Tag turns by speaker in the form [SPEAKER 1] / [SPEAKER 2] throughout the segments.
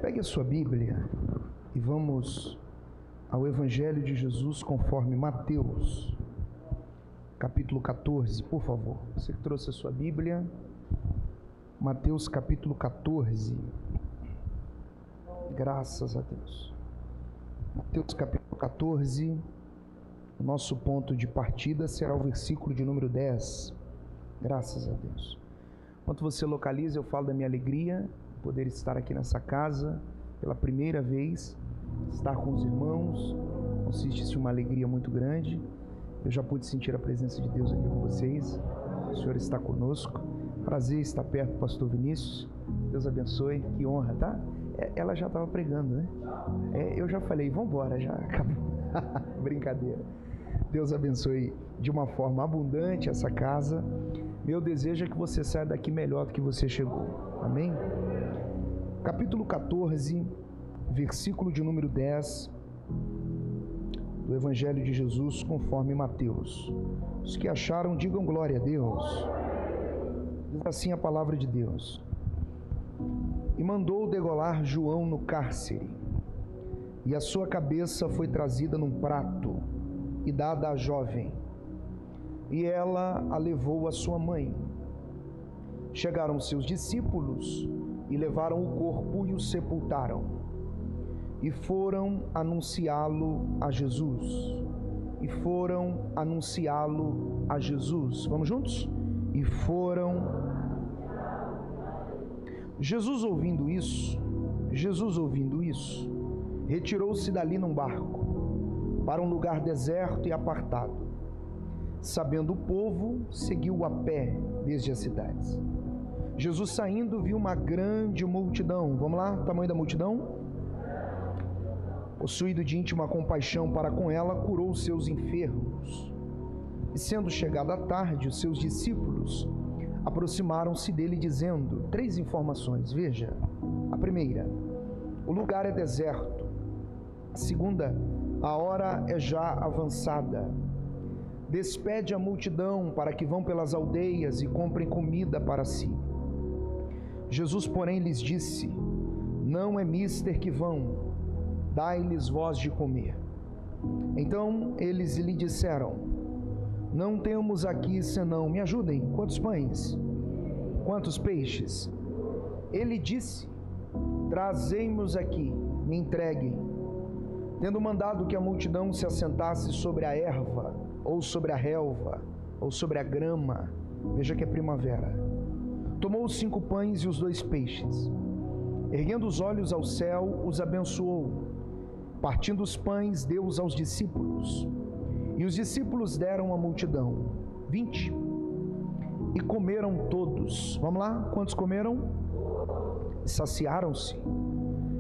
[SPEAKER 1] Pegue a sua Bíblia e vamos ao Evangelho de Jesus conforme Mateus, capítulo 14, por favor. Você que trouxe a sua Bíblia, Mateus capítulo 14. Graças a Deus. Mateus capítulo 14, o nosso ponto de partida será o versículo de número 10. Graças a Deus. Enquanto você localiza, eu falo da minha alegria poder estar aqui nessa casa pela primeira vez, estar com os irmãos. Consiste-se uma alegria muito grande. Eu já pude sentir a presença de Deus aqui com vocês. O Senhor está conosco. Prazer estar perto do pastor Vinícius. Deus abençoe. Que honra, tá? Ela já estava pregando, né? Eu já falei, vamos embora, já acabou. Brincadeira. Deus abençoe de uma forma abundante essa casa. Meu desejo é que você saia daqui melhor do que você chegou. Amém? Capítulo 14, versículo de número 10 do Evangelho de Jesus conforme Mateus. Os que acharam, digam glória a Deus. Diz assim a palavra de Deus. E mandou degolar João no cárcere, e a sua cabeça foi trazida num prato e dada à jovem, e ela a levou à sua mãe. Chegaram seus discípulos e levaram o corpo e o sepultaram, e foram anunciá-lo a Jesus. Vamos juntos? Jesus ouvindo isso, retirou-se dali num barco, para um lugar deserto e apartado. Sabendo o povo, seguiu a pé desde as cidades. Jesus saindo, viu uma grande multidão. Vamos lá, o tamanho da multidão? Possuído de íntima compaixão para com ela, curou os seus enfermos. E sendo chegada a tarde, os seus discípulos aproximaram-se dele dizendo, 3 informações, veja. A primeira, o lugar é deserto. A segunda, a hora é já avançada. Despede a multidão para que vão pelas aldeias e comprem comida para si. Jesus, porém, lhes disse, não é mister que vão, dai-lhes vós de comer. Então eles lhe disseram, não temos aqui senão, me ajudem, quantos pães? Quantos peixes? Ele disse, trazei-mos aqui, me entreguem. Tendo mandado que a multidão se assentasse sobre a erva, ou sobre a relva, ou sobre a grama, veja que é primavera, tomou os 5 pães e os 2 peixes, erguendo os olhos ao céu, os abençoou, partindo os pães, deu-os aos discípulos, e os discípulos deram à multidão, 20, e comeram todos. Vamos lá, quantos comeram? Saciaram-se,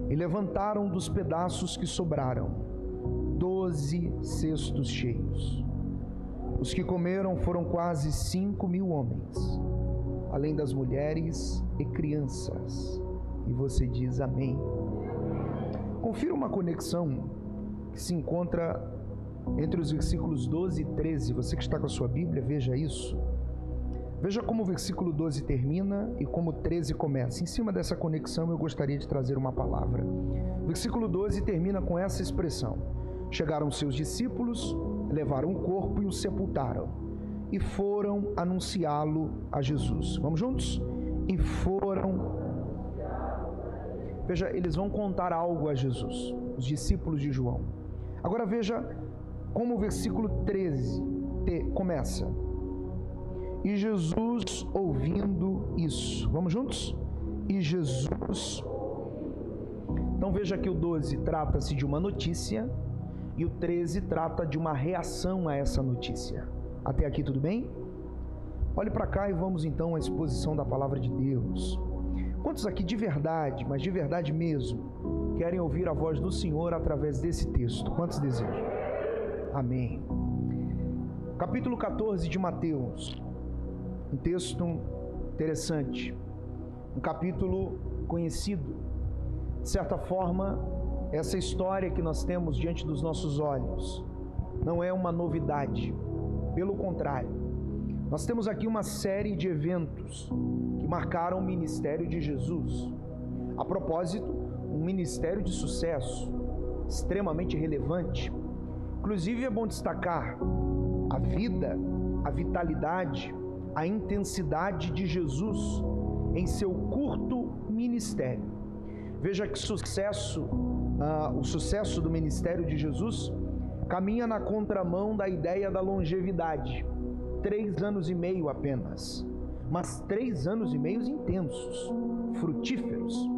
[SPEAKER 1] e levantaram dos pedaços que sobraram, 12 cestos cheios. Os que comeram foram quase 5.000 homens, além das mulheres e crianças. E você diz amém. Confira uma conexão que se encontra entre os versículos 12 e 13. Você que está com a sua Bíblia, veja isso. Veja como o versículo 12 termina e como o 13 começa. Em cima dessa conexão eu gostaria de trazer uma palavra. O versículo 12 termina com essa expressão. Chegaram seus discípulos, levaram o corpo e o sepultaram, e foram anunciá-lo a Jesus. Vamos juntos? Veja, eles vão contar algo a Jesus, os discípulos de João. Agora veja como o versículo 13 começa. E Jesus ouvindo isso. Vamos juntos? E Jesus. Então veja que o 12 trata-se de uma notícia e o 13 trata de uma reação a essa notícia. Até aqui tudo bem? Olhe para cá e vamos então à exposição da palavra de Deus. Quantos aqui de verdade, mas de verdade mesmo, querem ouvir a voz do Senhor através desse texto? Quantos desejam? Amém. Capítulo 14 de Mateus. Um texto interessante, um capítulo conhecido. De certa forma, essa história que nós temos diante dos nossos olhos não é uma novidade, pelo contrário, nós temos aqui uma série de eventos que marcaram o ministério de Jesus. A propósito, um ministério de sucesso, extremamente relevante. Inclusive é bom destacar a vida, a vitalidade, a intensidade de Jesus em seu curto ministério. Veja que o sucesso do ministério de Jesus caminha na contramão da ideia da longevidade. 3 anos e meio apenas, mas 3 anos e meio intensos, frutíferos.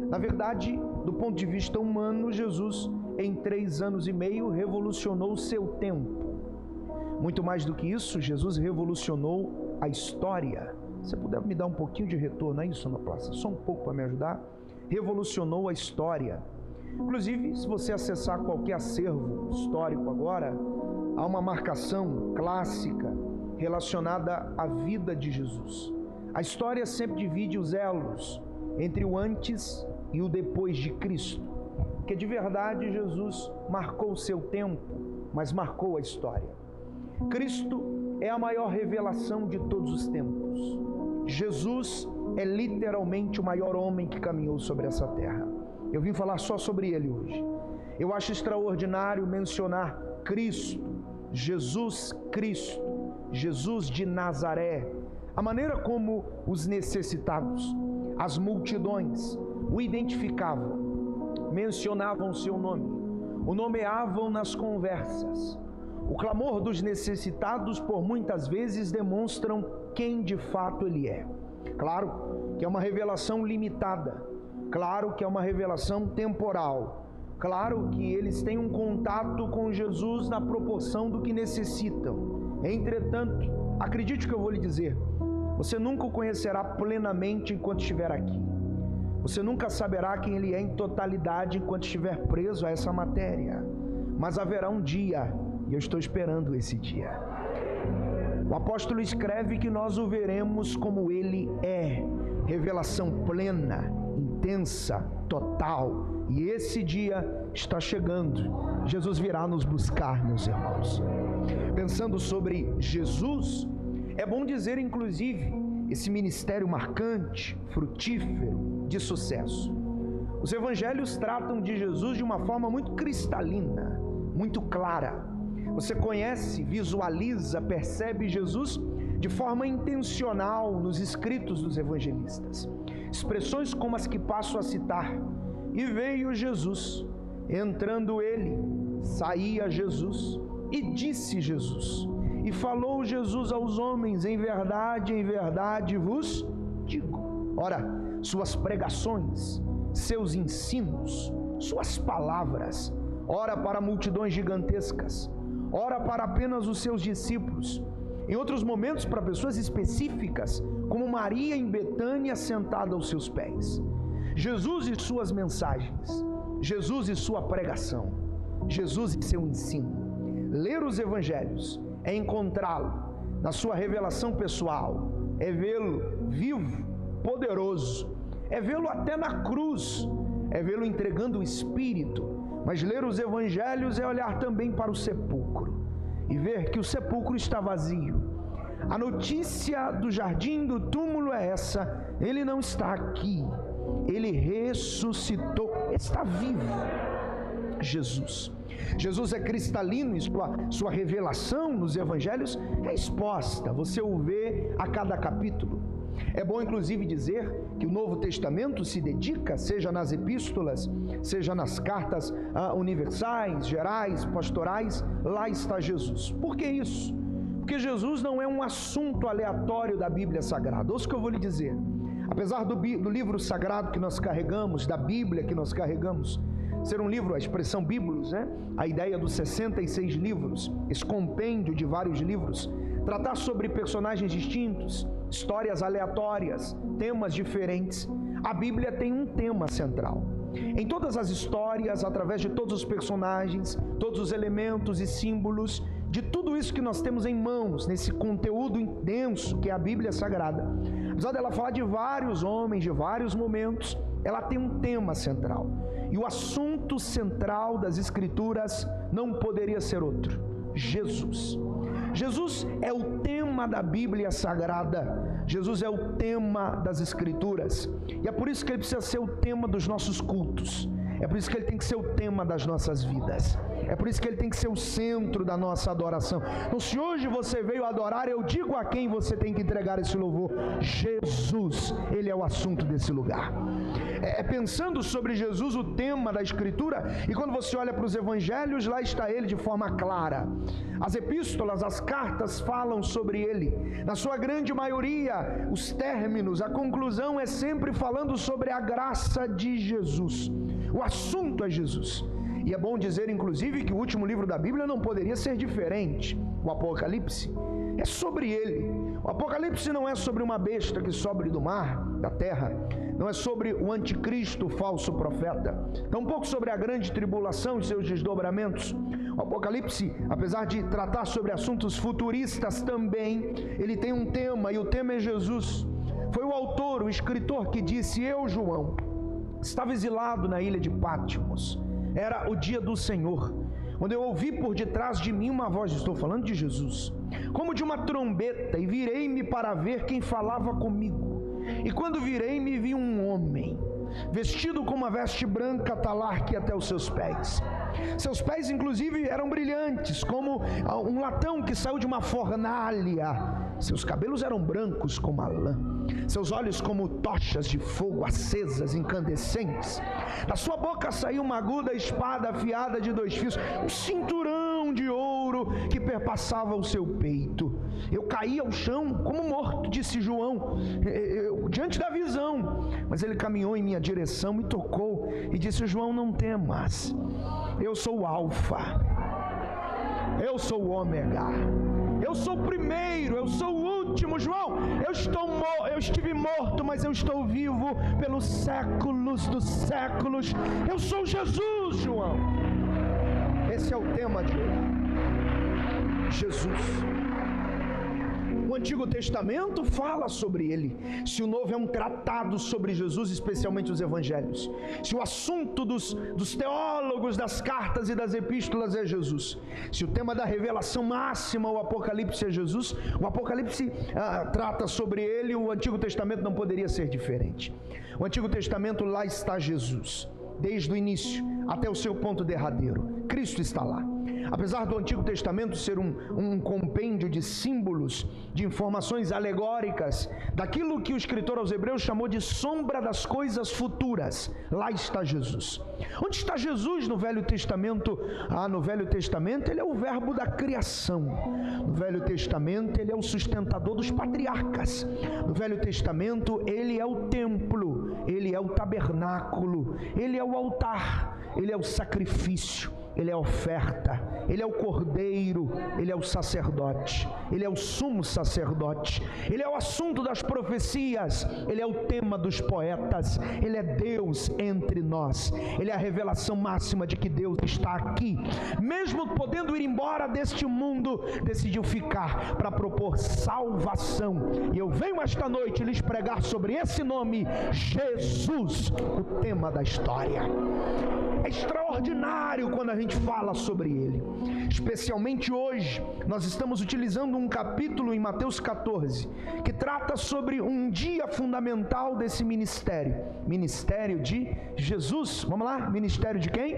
[SPEAKER 1] Na verdade, do ponto de vista humano, Jesus, em 3 anos e meio, revolucionou o seu tempo. Muito mais do que isso, Jesus revolucionou a história. Se puder me dar um pouquinho de retorno a isso, Sonoplasta, só um pouco para me ajudar. Revolucionou a história. Inclusive, se você acessar qualquer acervo histórico agora, há uma marcação clássica relacionada à vida de Jesus. A história sempre divide os elos entre o antes e o depois de Cristo, porque de verdade Jesus marcou o seu tempo, mas marcou a história. Cristo é a maior revelação de todos os tempos. Jesus é literalmente o maior homem que caminhou sobre essa terra. Eu vim falar só sobre ele hoje. Eu acho extraordinário mencionar Cristo, Jesus Cristo, Jesus de Nazaré, a maneira como os necessitados, as multidões o identificavam, mencionavam seu nome, o nomeavam nas conversas. O clamor dos necessitados por muitas vezes demonstram quem de fato ele é. Claro que é uma revelação limitada, claro que é uma revelação temporal, claro que eles têm um contato com Jesus na proporção do que necessitam. Entretanto, acredite que eu vou lhe dizer, você nunca o conhecerá plenamente enquanto estiver aqui. Você nunca saberá quem ele é em totalidade enquanto estiver preso a essa matéria. Mas haverá um dia, e eu estou esperando esse dia. O apóstolo escreve que nós o veremos como ele é. Revelação plena, intensa, total. E esse dia está chegando. Jesus virá nos buscar, meus irmãos. Pensando sobre Jesus, é bom dizer, inclusive, esse ministério marcante, frutífero, de sucesso. Os evangelhos tratam de Jesus de uma forma muito cristalina, muito clara. Você conhece, visualiza, percebe Jesus de forma intencional nos escritos dos evangelistas. Expressões como as que passo a citar. E veio Jesus, entrando ele, saía Jesus, e disse Jesus, e falou Jesus aos homens, em verdade vos digo. Ora, suas pregações, seus ensinos, suas palavras, ora para multidões gigantescas, ora para apenas os seus discípulos, em outros momentos para pessoas específicas, como Maria em Betânia sentada aos seus pés. Jesus e suas mensagens, Jesus e sua pregação, Jesus e seu ensino. Ler os evangelhos é encontrá-lo na sua revelação pessoal, é vê-lo vivo, poderoso, é vê-lo até na cruz, é vê-lo entregando o Espírito. Mas ler os evangelhos é olhar também para o sepulcro e ver que o sepulcro está vazio. A notícia do jardim do túmulo é essa: ele não está aqui, ele ressuscitou, está vivo. Jesus é cristalino e sua revelação nos evangelhos é exposta, você o vê a cada capítulo. É bom inclusive dizer que o Novo Testamento se dedica, seja nas epístolas, seja nas cartas universais, gerais, pastorais, lá está Jesus. Por que isso? Porque Jesus não é um assunto aleatório da Bíblia Sagrada. Ouça o que eu vou lhe dizer. Apesar do livro sagrado que nós carregamos, da Bíblia que nós carregamos, ser um livro, a expressão bíblos, né? A ideia dos 66 livros, esse compêndio de vários livros, tratar sobre personagens distintos, histórias aleatórias, temas diferentes. A Bíblia tem um tema central. Em todas as histórias, através de todos os personagens, todos os elementos e símbolos, de tudo isso que nós temos em mãos, nesse conteúdo intenso que é a Bíblia Sagrada, apesar dela falar de vários homens, de vários momentos, ela tem um tema central. E o assunto central das Escrituras não poderia ser outro: Jesus. Jesus é o tema da Bíblia Sagrada. Jesus é o tema das Escrituras. E é por isso que ele precisa ser o tema dos nossos cultos. É por isso que ele tem que ser o tema das nossas vidas. É por isso que ele tem que ser o centro da nossa adoração. Então, se hoje você veio adorar, eu digo a quem você tem que entregar esse louvor: Jesus. Ele é o assunto desse lugar. Pensando sobre Jesus, o tema da Escritura, e quando você olha para os evangelhos, lá está ele de forma clara. As epístolas, as cartas falam sobre ele. Na sua grande maioria, os términos, a conclusão é sempre falando sobre a graça de Jesus. O assunto é Jesus. E é bom dizer, inclusive, que o último livro da Bíblia não poderia ser diferente. O Apocalipse é sobre ele. O Apocalipse não é sobre uma besta que sobe do mar, da terra. Não é sobre o anticristo, o falso profeta. Tampouco sobre a grande tribulação e seus desdobramentos. O Apocalipse, apesar de tratar sobre assuntos futuristas também, ele tem um tema, e o tema é Jesus. Foi o autor, o escritor, que disse: eu, João, estava exilado na ilha de Patmos. Era o dia do Senhor, quando eu ouvi por detrás de mim uma voz, estou falando de Jesus, como de uma trombeta, e virei-me para ver quem falava comigo. E quando virei-me, vi um homem, vestido com uma veste branca, talarque até os seus pés. Seus pés, inclusive, eram brilhantes, como um latão que saiu de uma fornalha. Seus cabelos eram brancos como a lã. Seus olhos como tochas de fogo acesas, incandescentes. Da sua boca saiu uma aguda espada afiada de 2 fios, um cinturão de ouro que perpassava o seu peito. Eu caí ao chão como morto, disse João, diante da visão. Mas ele caminhou em minha direção, me tocou e disse: João, não temas. Eu sou o Alfa, eu sou o Ômega, eu sou o primeiro, eu sou o último. João, eu estive morto, mas eu estou vivo pelos séculos dos séculos. Eu sou Jesus, João. Esse é o tema de hoje. Jesus. O Antigo Testamento fala sobre ele. Se o Novo é um tratado sobre Jesus, especialmente os Evangelhos, se o assunto dos teólogos das cartas e das epístolas é Jesus, se o tema da revelação máxima, o Apocalipse, é Jesus, o Apocalipse trata sobre ele, o Antigo Testamento não poderia ser diferente. O Antigo Testamento, lá está Jesus, desde o início até o seu ponto derradeiro. Cristo está lá. Apesar do Antigo Testamento ser um compêndio de símbolos, de informações alegóricas, daquilo que o escritor aos Hebreus chamou de sombra das coisas futuras, lá está Jesus. Onde está Jesus no Velho Testamento? No Velho Testamento ele é o verbo da criação. No Velho Testamento ele é o sustentador dos patriarcas. No Velho Testamento ele é o templo, ele é o tabernáculo, ele é o altar, ele é o sacrifício, ele é a oferta, ele é o cordeiro, ele é o sacerdote, ele é o sumo sacerdote, ele é o assunto das profecias, ele é o tema dos poetas, ele é Deus entre nós, ele é a revelação máxima de que Deus está aqui. Mesmo podendo ir embora deste mundo, decidiu ficar para propor salvação. E eu venho esta noite lhes pregar sobre esse nome, Jesus, o tema da história. É extraordinário quando a gente fala sobre ele. Especialmente hoje, nós estamos utilizando um capítulo em Mateus 14, que trata sobre um dia fundamental desse ministério. Ministério de Jesus. Vamos lá? Ministério de quem?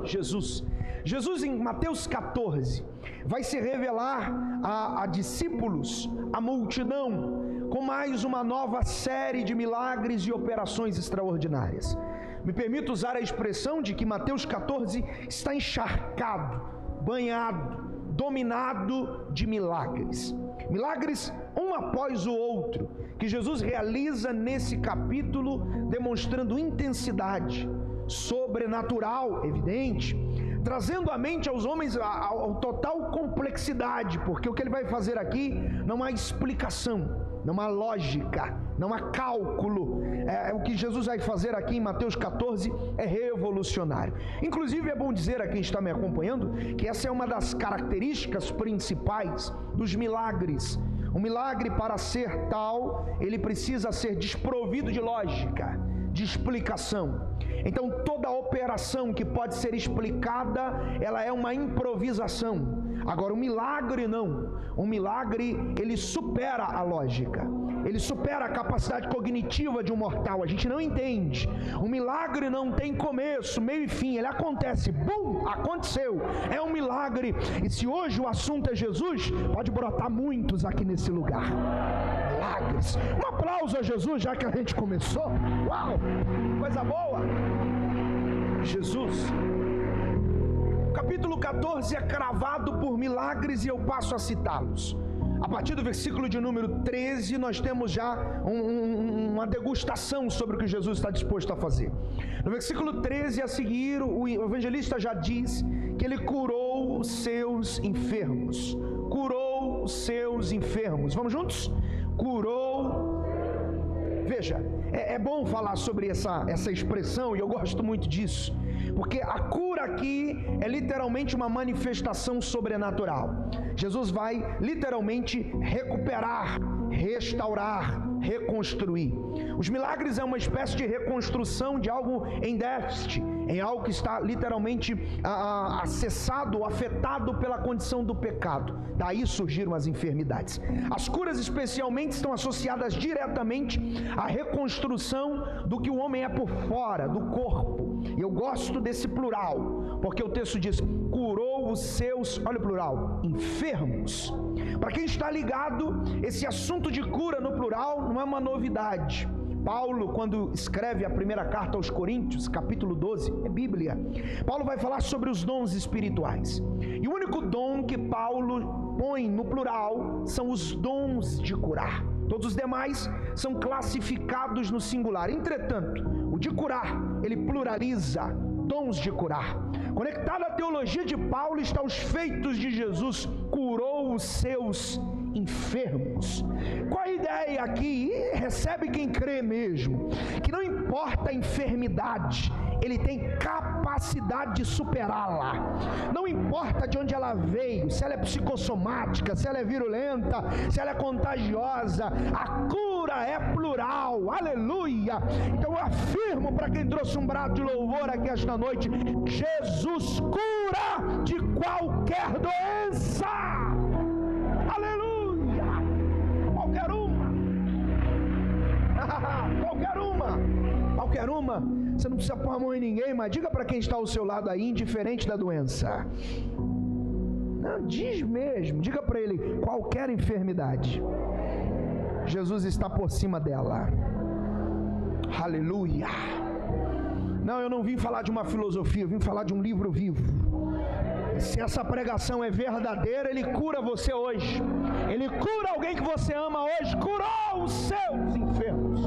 [SPEAKER 1] Jesus. Jesus, em Mateus 14, vai se revelar a discípulos, a multidão, com mais uma nova série de milagres e operações extraordinárias. Me permito usar a expressão de que Mateus 14 está encharcado, banhado, dominado de milagres. Milagres um após o outro, que Jesus realiza nesse capítulo, demonstrando intensidade sobrenatural, evidente, trazendo à mente aos homens a total complexidade, porque o que ele vai fazer aqui não há explicação, não há lógica, não há cálculo. O que Jesus vai fazer aqui em Mateus 14 é revolucionário. Inclusive é bom dizer a quem está me acompanhando que essa é uma das características principais dos milagres. Um milagre, para ser tal, ele precisa ser desprovido de lógica, de explicação. Então toda operação que pode ser explicada, ela é uma improvisação. Agora, um milagre não. Um milagre, ele supera a lógica. Ele supera a capacidade cognitiva de um mortal. A gente não entende. Um milagre não tem começo, meio e fim. Ele acontece, bum, aconteceu. É um milagre. E se hoje o assunto é Jesus, pode brotar muitos aqui nesse lugar. Milagres. Um aplauso a Jesus, já que a gente começou. Uau, coisa boa. Jesus. Capítulo 14 é cravado por milagres e eu passo a citá-los. A partir do versículo de número 13, nós temos já uma degustação sobre o que Jesus está disposto a fazer. No versículo 13 a seguir, o evangelista já diz que ele curou os seus enfermos. Curou os seus enfermos. Vamos juntos? Curou. Veja, é bom falar sobre essa expressão, e eu gosto muito disso, porque a cura aqui é literalmente uma manifestação sobrenatural. Jesus vai literalmente recuperar, restaurar, reconstruir. Os milagres é uma espécie de reconstrução de algo em déficit, em algo que está literalmente acessado, afetado pela condição do pecado. Daí surgiram as enfermidades. As curas especialmente estão associadas diretamente à reconstrução do que o homem é por fora, do corpo. E eu gosto desse plural, porque o texto diz, curou os seus, olha o plural, enfermos. Para quem está ligado, esse assunto de cura no plural não é uma novidade. Paulo, quando escreve a primeira carta aos Coríntios, capítulo 12, é Bíblia, Paulo vai falar sobre os dons espirituais. E o único dom que Paulo põe no plural são os dons de curar. Todos os demais são classificados no singular. Entretanto, o de curar, ele pluraliza dons de curar. Conectado à teologia de Paulo está os feitos de Jesus, curou os seus enfermos. Qual a ideia aqui? E recebe quem crê mesmo, que não importa a enfermidade, ele tem capacidade de superá-la. Não importa de onde ela veio, se ela é psicossomática, se ela é virulenta, se ela é contagiosa, a cura é plural, aleluia. Então eu afirmo para quem trouxe um brado de louvor aqui esta noite, Jesus cura de qualquer doença, aleluia. Qualquer uma, você não precisa pôr a mão em ninguém, mas diga para quem está ao seu lado aí, indiferente da doença. Não, diz mesmo, diga para ele, qualquer enfermidade, Jesus está por cima dela, aleluia. Não, eu não vim falar de uma filosofia, eu vim falar de um livro vivo. Se essa pregação é verdadeira, ele cura você hoje, ele cura alguém que você ama hoje, curou os seus enfermos.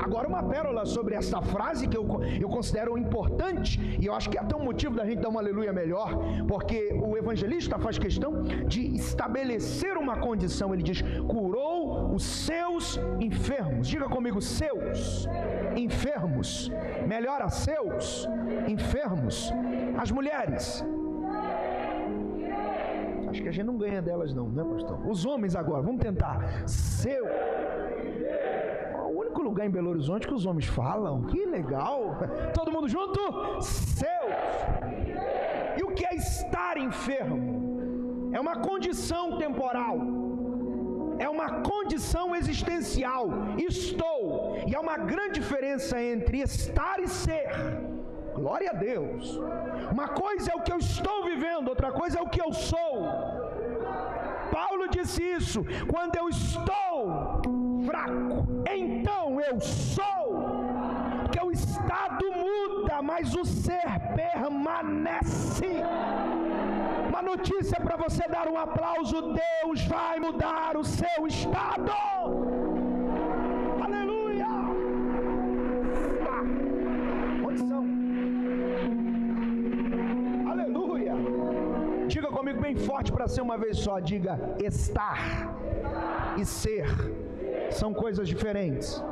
[SPEAKER 1] Agora uma pérola sobre essa frase que eu considero importante, e eu acho que é até um motivo da gente dar um aleluia melhor, porque o evangelista faz questão de estabelecer uma condição. Ele diz, curou os seus enfermos. Diga comigo, seus enfermos. Melhora, seus enfermos. As mulheres, acho que a gente não ganha delas não, né, pastor? Os homens agora, vamos tentar. Seu. O único lugar em Belo Horizonte que os homens falam, que legal. Todo mundo junto? Seus. E o que é estar enfermo? É uma condição temporal, é uma condição existencial. Estou. E há uma grande diferença entre estar e ser. Glória a Deus. Uma coisa é o que eu estou vivendo, outra coisa é o que eu sou. Paulo disse isso, quando eu estou fraco, então eu sou. Porque o estado muda, mas o ser permanece. Uma notícia para você dar um aplauso, Deus vai mudar o seu estado. Aleluia. Condição. Aleluia. Diga comigo bem forte para ser uma vez só, diga, estar e ser são coisas diferentes.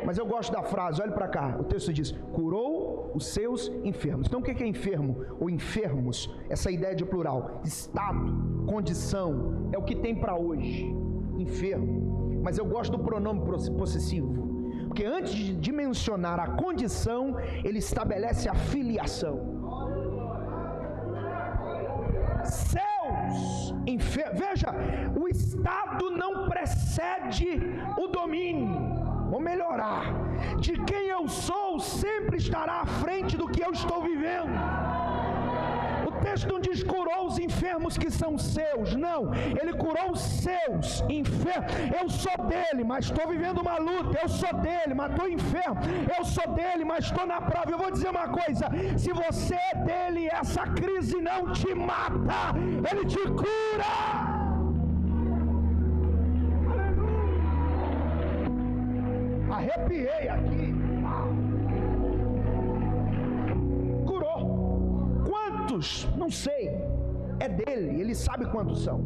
[SPEAKER 1] Mas eu gosto da frase, olha para cá, o texto diz, curou os seus enfermos. Então o que é enfermo? Ou enfermos, essa ideia de plural, estado, condição, é o que tem para hoje, enfermo. Mas eu gosto do pronome possessivo, porque antes de mencionar a condição, ele estabelece a filiação. Seus seus. Veja, o estado não precede o domínio. Vou melhorar. De quem eu sou sempre estará à frente do que eu estou vivendo. O texto não diz curou os enfermos que são seus, não, ele curou os seus enfermos. Eu sou dele, mas estou vivendo uma luta. Eu sou dele, mas estou enfermo. Eu sou dele, mas estou na prova. Eu vou dizer uma coisa: se você é dele, essa crise não te mata, ele te cura. Arrepiei aqui. Curou. Quantos? Não sei. É dele, ele sabe quantos são.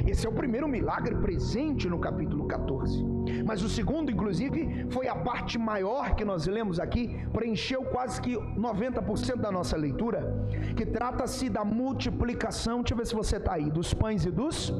[SPEAKER 1] Esse é o primeiro milagre presente no capítulo 14. Mas o segundo, inclusive, foi a parte maior que nós lemos aqui, preencheu quase que 90% da nossa leitura, que trata-se da multiplicação. Deixa eu ver se você está aí, dos pães e dos...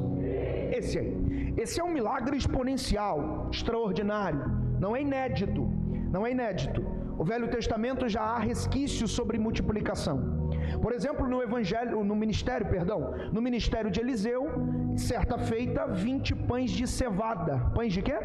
[SPEAKER 1] Esse aí. Esse é um milagre exponencial, extraordinário. Não é inédito. Não é inédito. O Velho Testamento já há resquícios sobre multiplicação. Por exemplo, no ministério de Eliseu, certa feita, 20 pães de cevada. Pães de quê?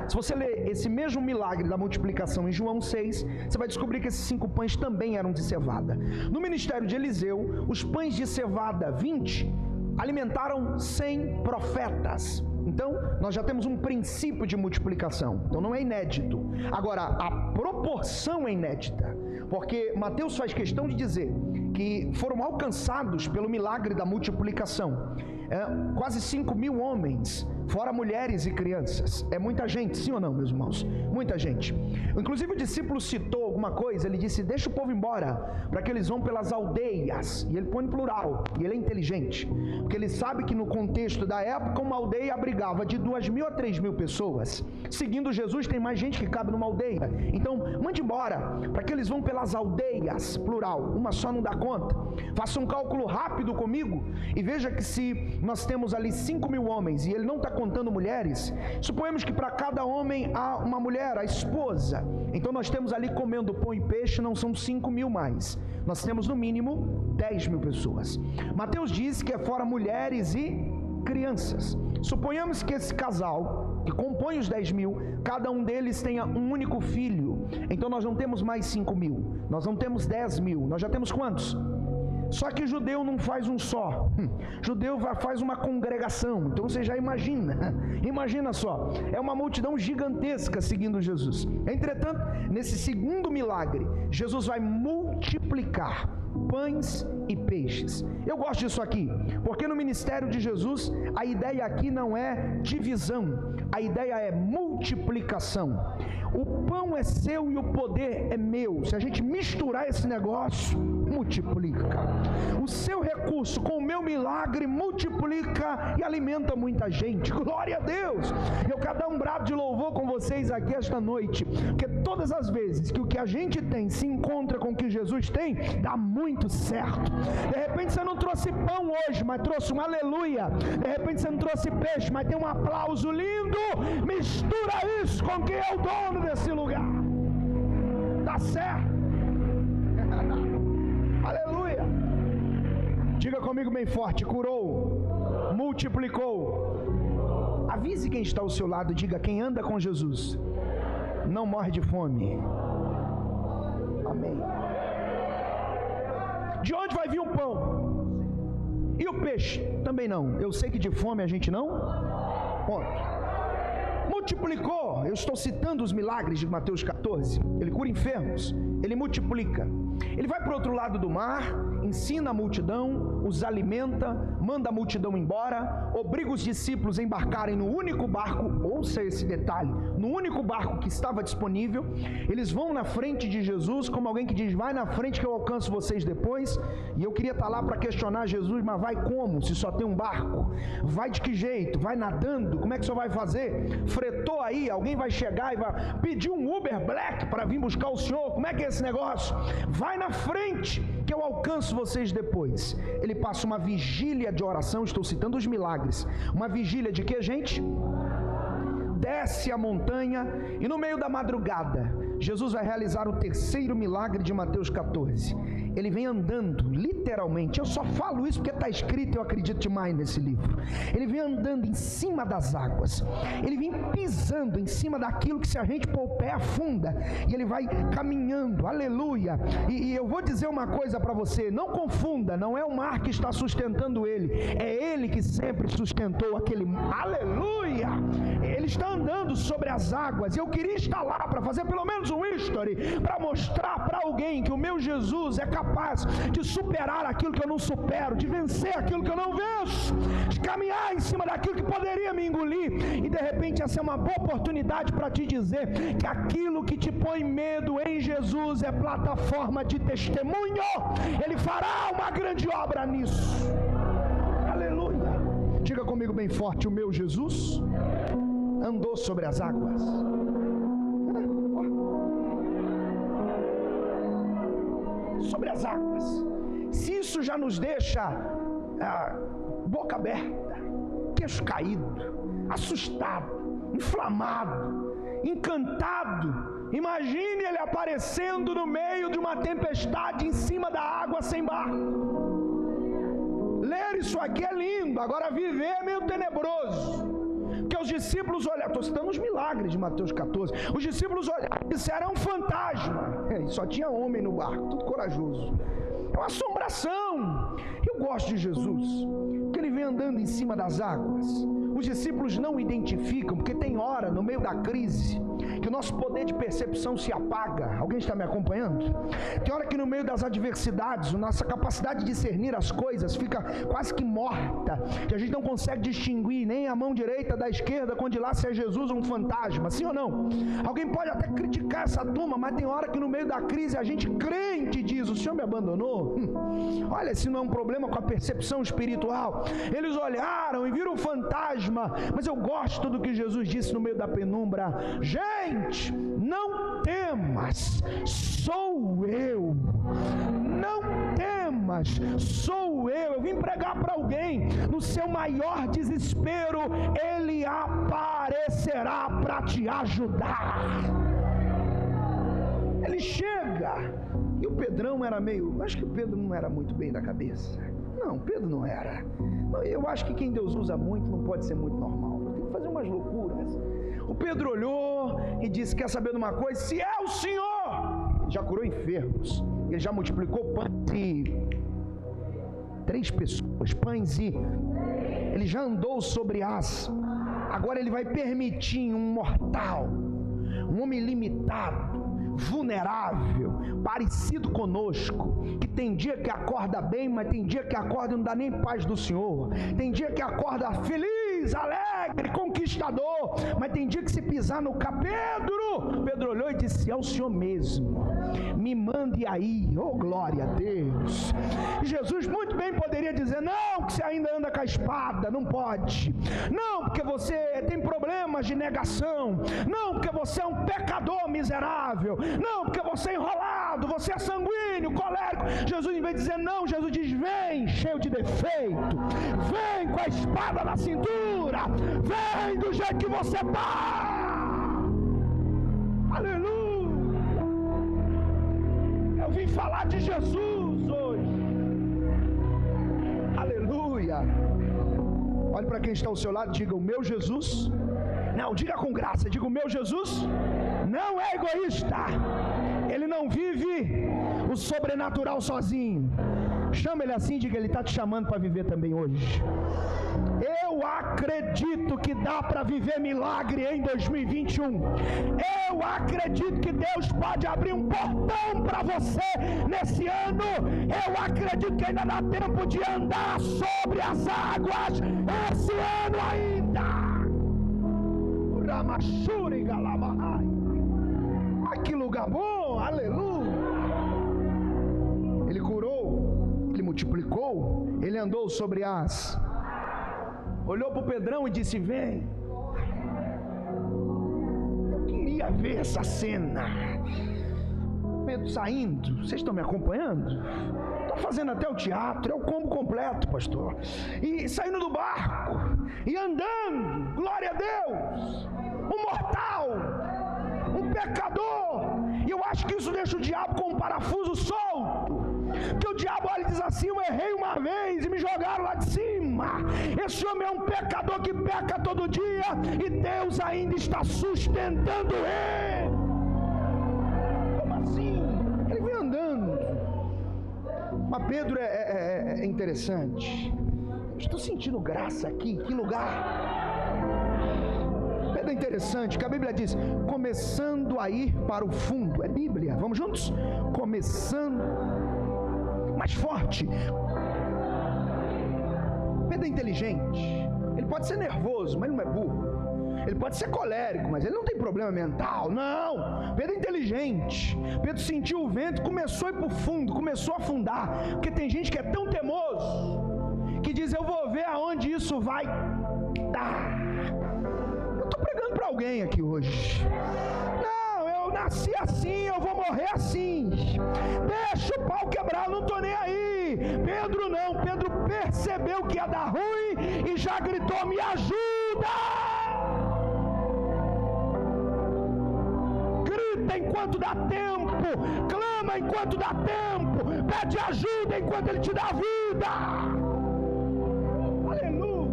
[SPEAKER 1] Se você ler esse mesmo milagre da multiplicação em João 6, você vai descobrir que esses 5 pães também eram de cevada. No ministério de Eliseu, os pães de cevada, 20, alimentaram 100 profetas. Então, nós já temos um princípio de multiplicação. Então, não é inédito. Agora, a proporção é inédita, porque Mateus faz questão de dizer que foram alcançados pelo milagre da multiplicação quase 5.000 homens, fora mulheres e crianças. É muita gente, sim ou não, meus irmãos? Muita gente. Inclusive o discípulo citou alguma coisa, ele disse: deixa o povo embora, para que eles vão pelas aldeias. E ele põe no plural, e ele é inteligente, porque ele sabe que no contexto da época, uma aldeia abrigava de 2.000 a 3.000 pessoas. Seguindo Jesus, tem mais gente que cabe numa aldeia. Então, mande embora, para que eles vão pelas aldeias, plural, uma só não dá conta. Faça um cálculo rápido comigo, e veja que se nós temos ali 5.000 homens, e ele não está contando mulheres, suponhamos que para cada homem há uma mulher, a esposa. Então nós temos ali comendo pão e peixe, não são 5.000 mais. Nós temos no mínimo 10.000 pessoas. Mateus diz que é fora mulheres e crianças. Suponhamos que esse casal, que compõe os 10.000, cada um deles tenha um único filho. Então nós não temos mais 5.000, nós não temos 10.000, nós já temos quantos? Só que judeu não faz um só, judeu faz uma congregação. Então você já imagina só, é uma multidão gigantesca seguindo Jesus. Entretanto, nesse segundo milagre, Jesus vai multiplicar pães e peixes. Eu gosto disso aqui, porque no ministério de Jesus, a ideia aqui não é divisão, a ideia é multiplicação. O pão é seu e o poder é meu. Se a gente misturar esse negócio, multiplica. O seu recurso com o meu milagre multiplica e alimenta muita gente. Glória a Deus! Eu quero dar um brado de louvor com vocês aqui esta noite, porque todas as vezes que o que a gente tem se encontra com o que Jesus tem, dá muito certo. De repente você não trouxe pão hoje, mas trouxe um aleluia. De repente você não trouxe peixe, mas tem um aplauso lindo. Mistura isso com quem é o dono desse lugar. Dá certo. Aleluia. Diga comigo bem forte: curou, multiplicou. Avise quem está ao seu lado, diga: quem anda com Jesus não morre de fome. Amém. De onde vai vir o pão? E o peixe? Também não. Eu sei que de fome a gente não. Ponto. Multiplicou. Eu estou citando os milagres de Mateus 14. Ele cura enfermos, ele multiplica. Ele vai para o outro lado do mar, ensina a multidão, os alimenta, manda a multidão embora, obriga os discípulos a embarcarem no único barco. Ouça esse detalhe: no único barco que estava disponível. Eles vão na frente de Jesus, como alguém que diz: vai na frente que eu alcanço vocês depois. E eu queria estar lá para questionar Jesus: mas vai como, se só tem um barco? Vai de que jeito? Vai nadando? Como é que o senhor vai fazer? Fretou aí, alguém vai chegar e vai pedir um Uber Black para vir buscar o senhor? Como é que é esse negócio? Vai na frente que eu alcanço vocês depois. Ele passa uma vigília de oração. Estou citando os milagres. Uma vigília de que, gente? Desce a montanha e no meio da madrugada Jesus vai realizar o terceiro milagre de Mateus 14. Ele vem andando, literalmente. Eu só falo isso porque está escrito e eu acredito demais nesse livro. Ele vem andando em cima das águas. Ele vem pisando em cima daquilo que, se a gente pôr o pé, afunda. E ele vai caminhando, aleluia. E eu vou dizer uma coisa para você: não confunda, não é o mar que está sustentando ele, é ele que sempre sustentou aquele mar, aleluia. Ele está andando sobre as águas. Eu queria estar lá para fazer pelo menos um history, para mostrar para alguém que o meu Jesus é capaz de superar aquilo que eu não supero, de vencer aquilo que eu não venço, de caminhar em cima daquilo que poderia me engolir. E de repente essa é uma boa oportunidade para te dizer que aquilo que te põe medo em Jesus é plataforma de testemunho. Ele fará uma grande obra nisso, aleluia. Diga comigo bem forte: o meu Jesus andou sobre as águas. Sobre as águas. Se isso já nos deixa boca aberta, queixo caído, assustado, inflamado, encantado, imagine ele aparecendo no meio de uma tempestade em cima da água sem barco. Ler isso aqui é lindo, agora viver é meio tenebroso. Porque os discípulos olharam, estou citando os milagres de Mateus 14, os discípulos olharam e disseram: é um fantasma. E só tinha homem no barco, tudo corajoso. É uma assombração. Eu gosto de Jesus, porque ele vem andando em cima das águas. Os discípulos não identificam, porque tem hora no meio da crise que o nosso poder de percepção se apaga. Alguém está me acompanhando? Tem hora que no meio das adversidades, a nossa capacidade de discernir as coisas fica quase que morta, que a gente não consegue distinguir nem a mão direita da esquerda, quando lá se é Jesus ou um fantasma, sim ou não? Alguém pode até criticar essa turma, mas tem hora que no meio da crise a gente crente diz: o Senhor me abandonou? Olha, se não é um problema com a percepção espiritual. Eles olharam e viram o fantasma. Mas eu gosto do que Jesus disse no meio da penumbra: gente, não temas, sou eu. Não temas, sou eu. Eu vim pregar para alguém: no seu maior desespero, Ele aparecerá para te ajudar. Ele chega. E o Pedrão era meio... acho que o Pedro não era muito bem da cabeça. Não, Pedro não era. Eu acho que quem Deus usa muito não pode ser muito normal. Tem que fazer umas loucuras. O Pedro olhou e disse: quer saber de uma coisa? Se é o Senhor... Ele já curou enfermos. Ele já multiplicou pães e... 3 pessoas, pães e... Ele já andou sobre as... Agora ele vai permitir um mortal, um homem limitado, vulnerável, parecido conosco, que tem dia que acorda bem, mas tem dia que acorda e não dá nem paz do Senhor, tem dia que acorda feliz, alegre, conquistador, mas tem dia que se pisar no Pedro olhou e disse: é o Senhor mesmo, me mande aí. Oh, glória a Deus. E Jesus muito bem poderia dizer: não, que você ainda anda com a espada, não pode, não, porque você tem problemas de negação, não, porque você é um pecador miserável, não, porque você é enrolado, você é sanguíneo, colérico. Jesus, em vez de dizer não, Jesus diz: vem cheio de defeito, vem com a espada na cintura, vem do jeito que você está. Aleluia. Eu vim falar de Jesus hoje. Aleluia. Olhe para quem está ao seu lado e diga: o meu Jesus... não, diga com graça, diga: o meu Jesus não é egoísta. Ele não vive o sobrenatural sozinho. Chama ele assim, diga: ele está te chamando para viver também hoje. Eu acredito que dá para viver milagre em 2021. Eu acredito que Deus pode abrir um portão para você nesse ano. Eu acredito que ainda dá tempo de andar sobre as águas esse ano ainda. Ai, que lugar bom, aleluia. Ele curou, ele multiplicou, ele andou sobre as... olhou para o Pedrão e disse: vem. Eu queria ver essa cena. Pedro saindo, vocês estão me acompanhando? Estou fazendo até o teatro, é o combo completo, pastor. E saindo do barco, e andando, glória a Deus. Um mortal, um pecador, E eu acho que isso deixa o diabo com um parafuso solto. Que o diabo olha e diz assim: eu errei uma vez e me jogaram lá de cima. Esse homem é um pecador que peca todo dia e Deus ainda está sustentando ele. Como assim? Ele vem andando. Mas Pedro é interessante. Estou sentindo graça aqui. Que lugar? Pedro é interessante que a Bíblia diz: começando a ir para o fundo. É Bíblia. Vamos juntos? Começando. Mais forte. Pedro é inteligente. Ele pode ser nervoso, mas ele não é burro. Ele pode ser colérico, mas ele não tem problema mental. Não, Pedro é inteligente. Pedro sentiu o vento, começou a ir para o fundo, começou a afundar. Porque tem gente que é tão teimoso que diz: eu vou ver aonde isso vai dar. Eu estou pregando para alguém aqui hoje. Não, eu nasci assim, eu vou morrer assim. Deixa o pau quebrar, eu não estou nem aí. Pedro não, Pedro percebeu que ia dar ruim e já gritou: me ajuda! Grita enquanto dá tempo, clama enquanto dá tempo, pede ajuda enquanto Ele te dá vida. Aleluia!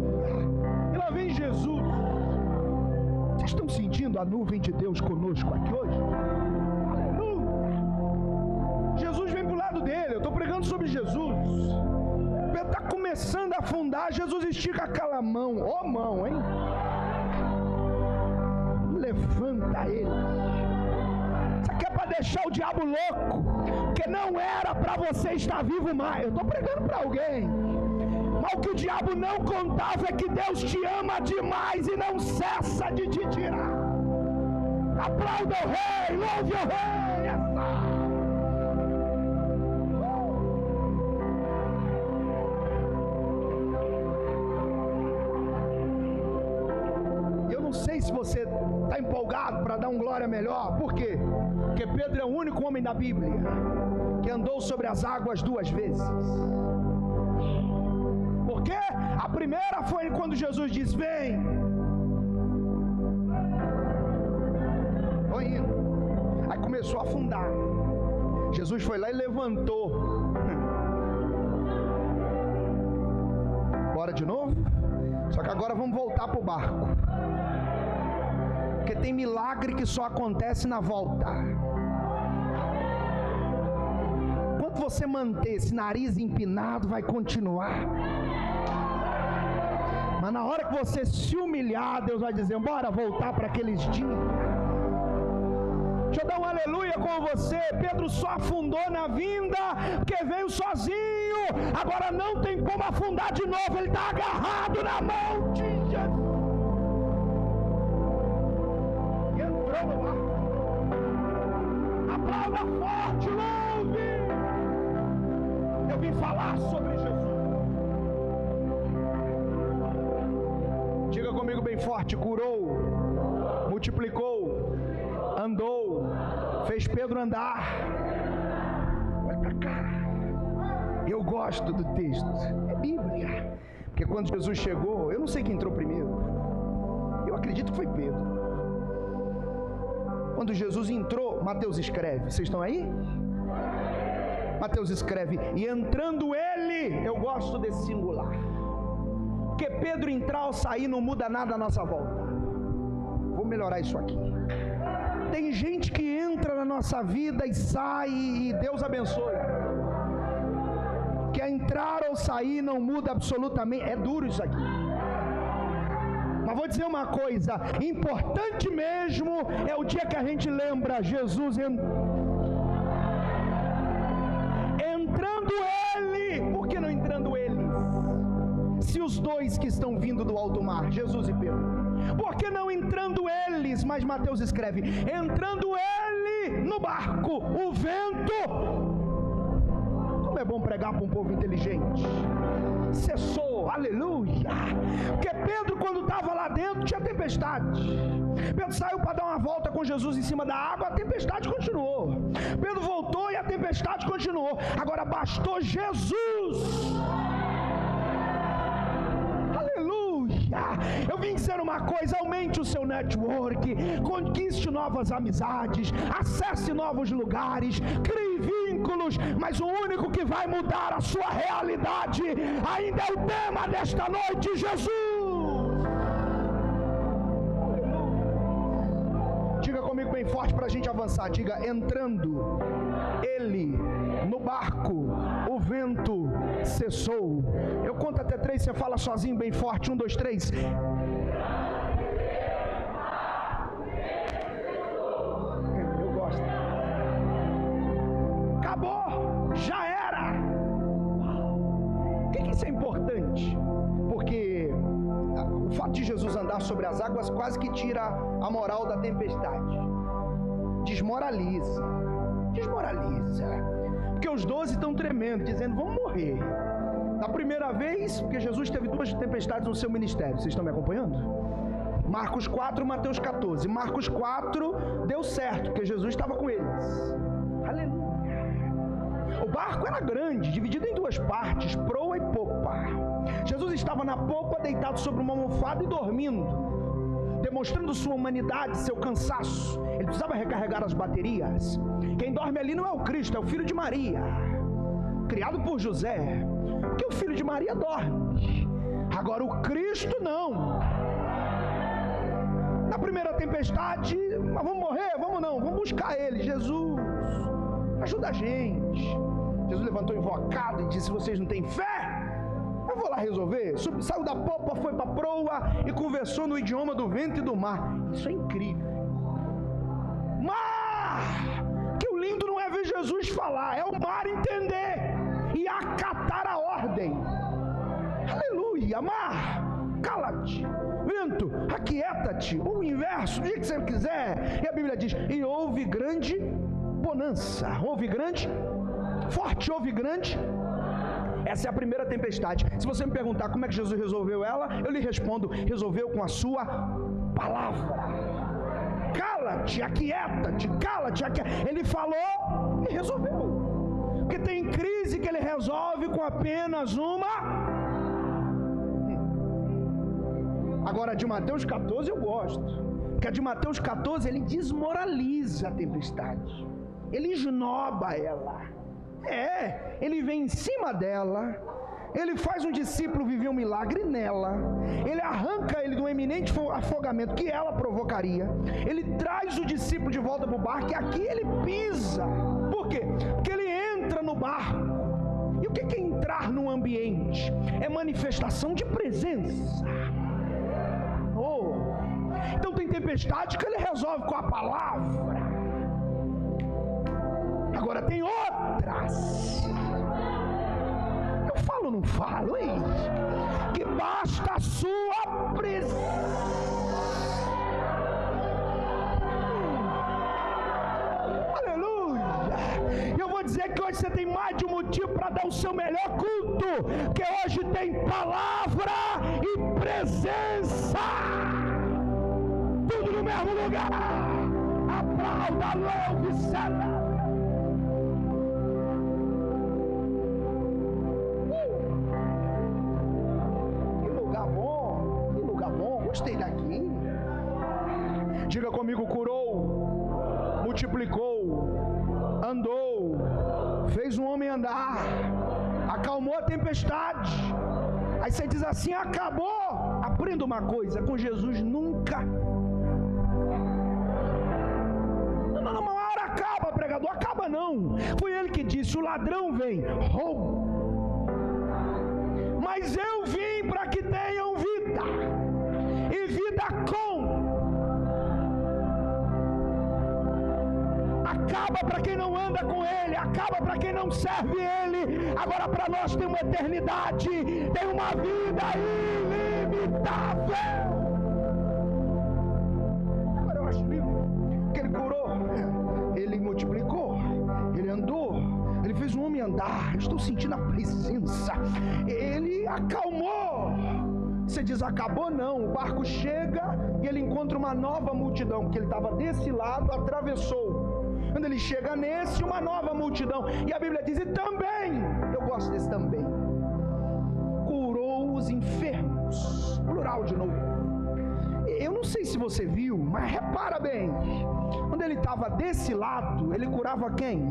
[SPEAKER 1] E lá vem Jesus. Vocês estão sentindo a nuvem de Deus conosco aqui hoje? Aleluia! Jesus vem para o lado dele. Eu estou pregando sobre Jesus. Pedro está começando a afundar. Jesus estica aquela mão. Ó mão, hein? Levanta ele. Isso aqui é para deixar o diabo louco, porque não era para você estar vivo mais. Eu estou pregando para alguém. Mas o que o diabo não contava é que Deus te ama demais e não cessa de te tirar. Aplauda o rei, louve o rei. Eu não sei se você está empolgado para dar um glória melhor. Por quê? Porque Pedro é o único homem da Bíblia que andou sobre as águas 2 vezes. Porque a primeira foi quando Jesus disse: vem. Estou indo. Aí começou a afundar. Jesus foi lá e levantou. Bora de novo? Só que agora vamos voltar para o barco. Porque tem milagre que só acontece na volta. Enquanto você manter esse nariz empinado, vai continuar. Mas na hora que você se humilhar, Deus vai dizer: bora voltar para aqueles dias. Deixa eu dar um aleluia com você. Pedro só afundou na vinda porque veio sozinho. Agora não tem como afundar de novo. Ele está agarrado na mão de Jesus. Entrou no ar. Aplauda forte, louve. Eu vim falar sobre Jesus. Diga comigo bem forte: curou, multiplicou, andou, fez Pedro andar. Olha para cá. Eu gosto do texto. É Bíblia. Porque quando Jesus chegou, eu não sei quem entrou primeiro. Eu acredito que foi Pedro. Quando Jesus entrou, Mateus escreve. Vocês estão aí? Mateus escreve: e entrando ele, eu gosto desse singular. Porque Pedro entrar ou sair não muda nada à nossa volta. Vou melhorar isso aqui. Tem gente que entra na nossa vida e sai e Deus abençoe. Que entrar ou sair não muda absolutamente. É duro isso aqui. Mas vou dizer uma coisa: importante mesmo é o dia que a gente lembra Jesus entrando ele. Por que não entrando eles? Se os dois que estão vindo do alto mar, Jesus e Pedro, por que não entrando eles? Mas Mateus escreve: entrando ele no barco, o vento. Como é bom pregar para um povo inteligente. Cessou, aleluia. Porque Pedro, quando estava lá dentro, tinha tempestade. Pedro saiu para dar uma volta com Jesus em cima da água, a tempestade continuou. Pedro voltou e a tempestade continuou. Agora bastou Jesus. Aleluia. Eu vim dizer uma coisa: aumente o seu network, conquiste novas amizades, acesse novos lugares, crie vínculos, mas o único que vai mudar a sua realidade ainda é o tema desta noite: Jesus. Diga comigo bem forte para a gente avançar. Diga: entrando ele no barco, o vento cessou. Eu conto até 3, você fala sozinho bem forte. 1, 2, 3. Eu gosto. Acabou, já era. Por que isso é importante? Porque o fato de Jesus andar sobre as águas quase que tira a moral da tempestade. Desmoraliza. Porque os 12 estão tremendo, dizendo: vamos morrer. Na primeira vez, porque Jesus teve 2 tempestades no seu ministério. Vocês estão me acompanhando? Marcos 4, Mateus 14. Marcos 4 deu certo, porque Jesus estava com eles. Aleluia. O barco era grande, dividido em 2 partes, proa e popa. Jesus estava na popa, deitado sobre uma almofada e dormindo, demonstrando sua humanidade, seu cansaço. Ele precisava recarregar as baterias. Quem dorme ali não é o Cristo, é o filho de Maria, criado por José, porque o filho de Maria dorme. Agora o Cristo não. Na primeira tempestade: mas vamos morrer? Vamos não, vamos buscar ele. Jesus, ajuda a gente. Jesus levantou invocado e disse: vocês não têm fé? Eu vou lá resolver. Saiu da popa, foi para a proa e conversou no idioma do vento e do mar. Isso é incrível. Mar! Que o lindo não é ver Jesus falar, é o mar entender e acatar a ordem. Aleluia. Mar, cala-te. Vento, aquieta-te. Ou o inverso, do jeito que você quiser. E a Bíblia diz: e houve grande bonança. Houve grande, forte, houve grande. Essa é a primeira tempestade. Se você me perguntar como é que Jesus resolveu ela, eu lhe respondo: resolveu com a sua palavra. Cala-te, aquieta-te, cala-te, aquieta. Ele falou e resolveu. Porque tem crise que ele resolve com apenas uma. Agora, a de Mateus 14 eu gosto. Porque a de Mateus 14 ele desmoraliza a tempestade. Ele esnoba ela. Ele vem em cima dela. Ele faz um discípulo viver um milagre nela. Ele arranca ele do eminente afogamento que ela provocaria. Ele traz o discípulo de volta para o barco e aqui ele pisa. Por quê? Porque ele entra no barco. E o que é entrar num ambiente? É manifestação de presença. Então tem tempestade que ele resolve com a palavra. Agora tem outras. Eu falo ou não falo, hein? Que basta a sua presença. Aleluia. E eu vou dizer que hoje você tem mais de um motivo para dar o seu melhor culto, porque hoje tem palavra e presença. Tudo no mesmo lugar. Aplauda, louve, celebra. Gostei daqui. Diga comigo: curou, multiplicou, andou, fez um homem andar, acalmou a tempestade. Aí você diz assim: acabou. Aprenda uma coisa: com Jesus nunca. Não, uma hora acaba, pregador. Acaba não. Foi ele que disse: o ladrão vem, roubo, mas eu vim para que tenham vida. E vida com. Acaba para quem não anda com ele, acaba para quem não serve ele. Agora para nós tem uma eternidade, tem uma vida ilimitável. Agora eu acho lindo que ele curou, ele multiplicou, ele andou, ele fez um homem andar. Estou sentindo a presença. Ele acalmou. Você diz: acabou? Não. O barco chega e ele encontra uma nova multidão, porque ele estava desse lado, atravessou. Quando ele chega nesse, uma nova multidão. E a Bíblia diz: e também, eu gosto desse também, curou os enfermos. enfermos, plural de novo. Eu não sei se você viu, mas repara bem, quando ele estava desse lado, ele curava quem?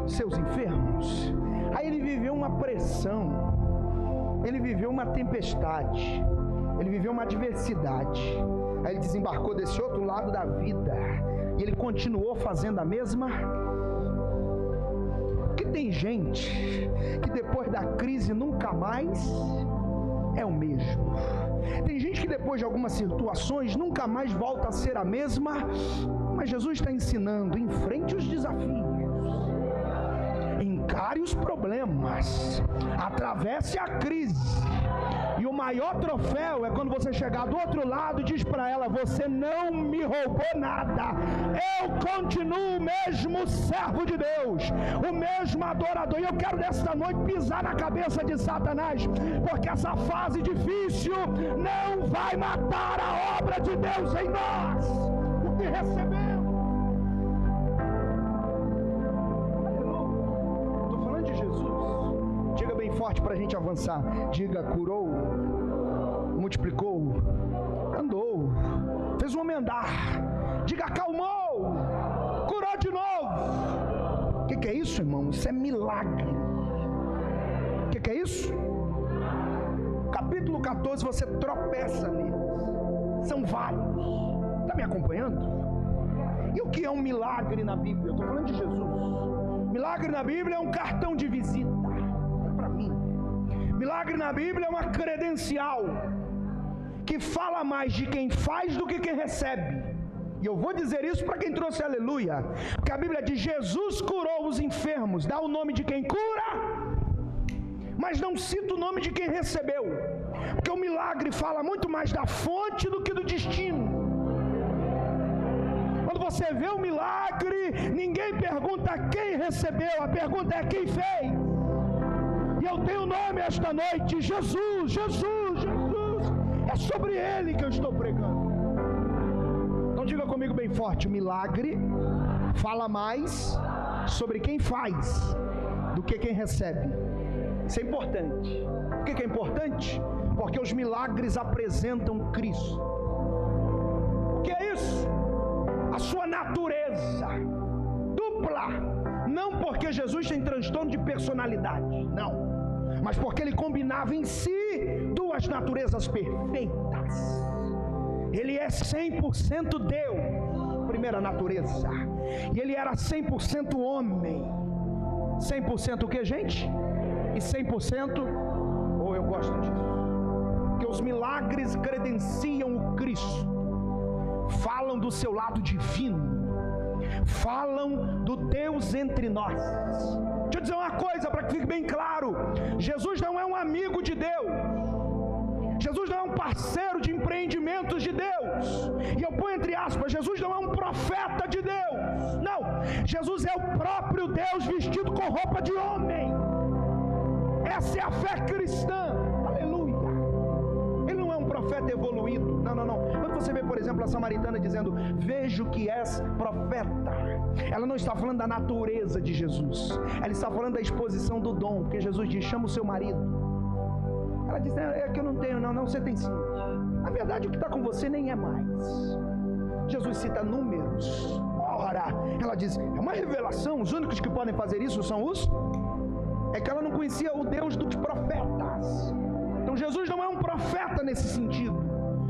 [SPEAKER 1] Seus enfermos. Aí ele viveu uma pressão, ele viveu uma tempestade, ele viveu uma adversidade. Aí ele desembarcou desse outro lado da vida e ele continuou fazendo a mesma. Porque tem gente que depois da crise nunca mais é o mesmo. Tem gente que depois de algumas situações nunca mais volta a ser a mesma. Mas Jesus está ensinando: enfrente os desafios, encare os problemas, atravesse a crise. E o maior troféu é quando você chegar do outro lado e diz para ela: você não me roubou nada, eu continuo o mesmo servo de Deus, o mesmo adorador. E eu quero nesta noite pisar na cabeça de Satanás, porque essa fase difícil não vai matar a obra de Deus em nós, o que recebemos. Forte para a gente avançar. Diga: curou, multiplicou, andou, fez um homem andar. Diga: acalmou, curou de novo. O que é isso, irmão? Isso é milagre. O que é isso? Capítulo 14, você tropeça neles. São vários. Está me acompanhando? E o que é um milagre na Bíblia? Eu estou falando de Jesus. Milagre na Bíblia é um cartão de visita. Milagre na Bíblia é uma credencial que fala mais de quem faz do que quem recebe. E eu vou dizer isso para quem trouxe aleluia, porque a Bíblia diz: Jesus curou os enfermos, dá o nome de quem cura, mas não cita o nome de quem recebeu, porque o milagre fala muito mais da fonte do que do destino. Quando você vê o milagre, ninguém pergunta quem recebeu, a pergunta é quem fez. E eu tenho nome esta noite: Jesus, Jesus, Jesus. É sobre Ele que eu estou pregando. Então diga comigo bem forte: o milagre fala mais sobre quem faz do que quem recebe. Isso é importante. Por que é importante? Porque os milagres apresentam Cristo. O que é isso? A sua natureza dupla. Não porque Jesus tem transtorno de personalidade, não, mas porque ele combinava em si duas naturezas perfeitas. Ele é 100% Deus, primeira natureza, e ele era 100% homem. 100% o que, gente? E 100%, eu gosto disso, porque os milagres credenciam o Cristo, falam do seu lado divino, falam do Deus entre nós. Deixa eu dizer uma coisa para que fique bem claro: Jesus não é um amigo de Deus, Jesus não é um parceiro de empreendimentos de Deus, e eu ponho entre aspas, Jesus não é um profeta de Deus, não, Jesus é o próprio Deus vestido com roupa de homem. Essa é a fé cristã, aleluia. Ele não é um profeta evoluído, não. Quando você vê, por exemplo, a samaritana dizendo: vejo que és profeta, ela não está falando da natureza de Jesus, ela está falando da exposição do dom, porque Jesus diz: chama o seu marido. Ela diz: é que eu não tenho, não, você tem sim. Na verdade, o que está com você nem é mais. Jesus cita números. Ora, ela diz: é uma revelação, os únicos que podem fazer isso são os... É que ela não conhecia o Deus dos profetas. Então Jesus não é um profeta nesse sentido,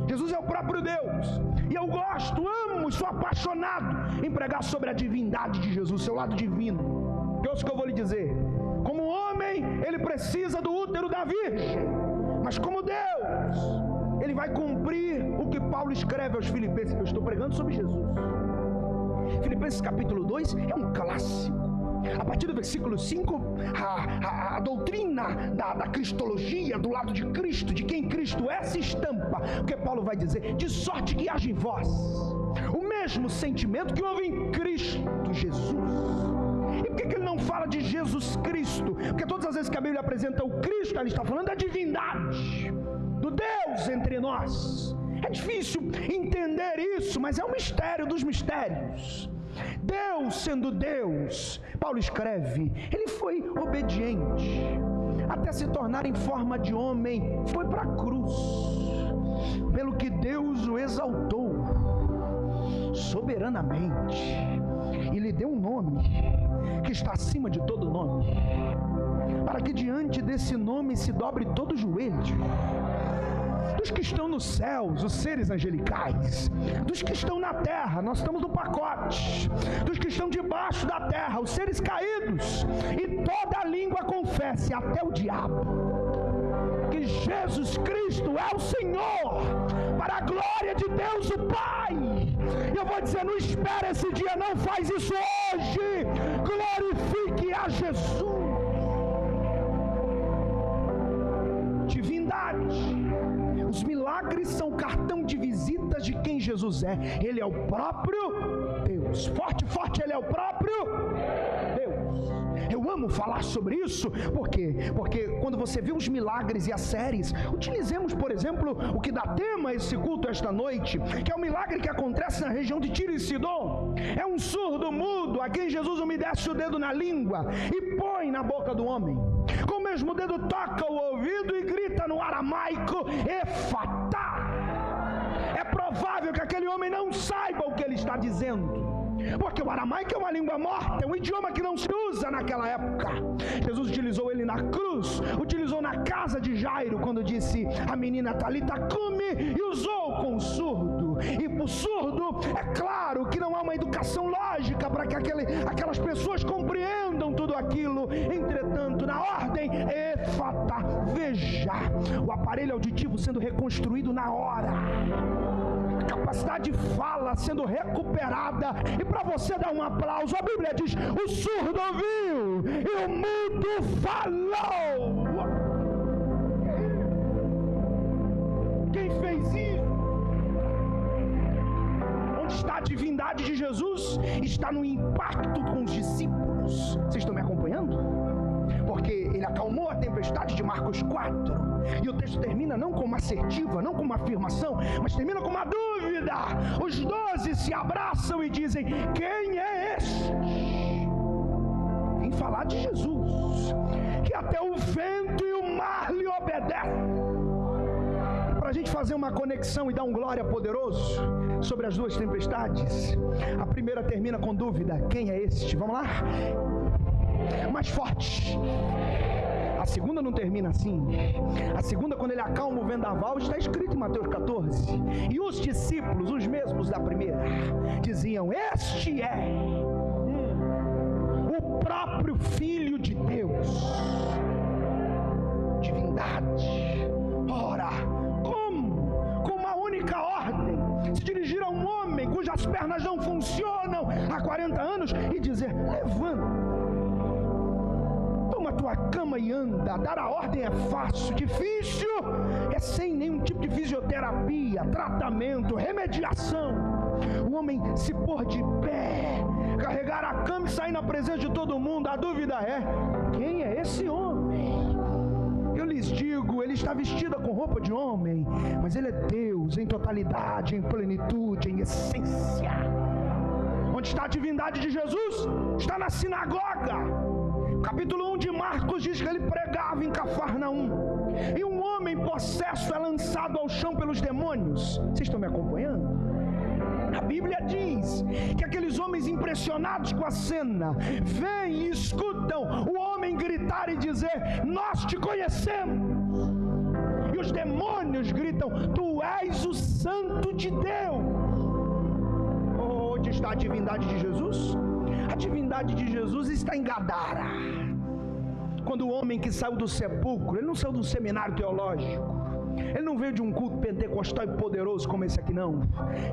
[SPEAKER 1] Jesus é o próprio Deus. E eu gosto, amo e sou apaixonado em pregar sobre a divindade de Jesus, seu lado divino. Que é isso que eu vou lhe dizer: como homem, ele precisa do útero da virgem, mas como Deus, ele vai cumprir o que Paulo escreve aos Filipenses. Eu estou pregando sobre Jesus. Filipenses capítulo 2 é um clássico. A partir do versículo 5, a doutrina da cristologia, do lado de Cristo, de quem Cristo é, se estampa. Porque Paulo vai dizer: de sorte que haja em vós o mesmo sentimento que houve em Cristo Jesus. E por que ele não fala de Jesus Cristo? Porque todas as vezes que a Bíblia apresenta o Cristo, ela está falando da divindade, do Deus entre nós. É difícil entender isso, mas é um mistério dos mistérios. Deus sendo Deus, Paulo escreve, ele foi obediente até se tornar em forma de homem, foi para a cruz, pelo que Deus o exaltou soberanamente e lhe deu um nome que está acima de todo nome, para que diante desse nome se dobre todo o joelho, dos que estão nos céus, os seres angelicais, dos que estão na terra, nós estamos no pacote, dos que estão debaixo da terra, os seres caídos, e toda a língua confesse, até o diabo, que Jesus Cristo é o Senhor, para a glória de Deus o Pai. Eu vou dizer, não espere esse dia, não faz isso hoje, glorifique a Jesus. Divindade. Os milagres são cartão de visitas de quem Jesus é. Ele é o próprio Deus. Forte, forte, Ele é o próprio Deus. Eu amo falar sobre isso, por quê? Porque quando você vê os milagres e as séries, utilizemos, por exemplo, o que dá tema a esse culto esta noite, que é o milagre que acontece na região de Tiro e Sidom. É um surdo mudo, a quem Jesus umedece o dedo na língua e põe na boca do homem. Com o mesmo dedo toca o ouvido e grita no aramaico, Efatá. É provável que aquele homem não saiba o que ele está dizendo, porque o aramaico é uma língua morta, é um idioma que não se usa naquela época. Jesus utilizou ele na cruz, utilizou na casa de Jairo, quando disse a menina Talita cumi, e usou com o surdo. E para o surdo, é claro que não há uma educação lógica para que aquelas pessoas compreendam tudo aquilo. Entretanto, na ordem, Efatá, veja, o aparelho auditivo sendo reconstruído na hora, a capacidade de fala sendo recuperada. E para você dar um aplauso, a Bíblia diz, o surdo ouviu e o mudo falou. Quem fez isso? Onde está a divindade de Jesus? Está no impacto com os discípulos. Vocês estão me acompanhando? Porque ele acalmou a tempestade de Marcos 4, e o texto termina não com uma assertiva, não com uma afirmação, mas termina com uma dúvida. Os 12 se abraçam e dizem, quem é este? Vem falar de Jesus, que até o vento e o mar lhe obedecem. Para a gente fazer uma conexão e dar um glória poderoso sobre as duas tempestades, a primeira termina com dúvida, quem é este? Vamos lá? Mais forte. A segunda não termina assim. A segunda, quando ele acalma o vendaval, está escrito em Mateus 14. E os discípulos, os mesmos da primeira, diziam, este é o próprio Filho de Deus. Divindade. Ora, como? Com uma única ordem, se dirigir a um homem cujas pernas não funcionam há 40 anos e dizer, levanta, toma tua cama e anda. Dar a ordem é fácil, difícil é sem nenhum tipo de fisioterapia, tratamento, remediação. O homem se pôr de pé, carregar a cama e sair na presença de todo mundo. A dúvida é, quem é esse homem? Eu lhes digo, ele está vestido com roupa de homem, mas ele é Deus em totalidade, em plenitude, em essência. Onde está a divindade de Jesus? Está na sinagoga. Capítulo 1 de Marcos diz que ele pregava em Cafarnaum, e um homem possesso é lançado ao chão pelos demônios. Vocês estão me acompanhando? A Bíblia diz que aqueles homens impressionados com a cena vêm e escutam o homem gritar e dizer, nós te conhecemos. E os demônios gritam, tu és o Santo de Deus. Onde está a divindade de Jesus? A divindade de Jesus está em Gadara. Quando o homem que saiu do sepulcro, ele não saiu de um seminário teológico, ele não veio de um culto pentecostal e poderoso como esse aqui, não.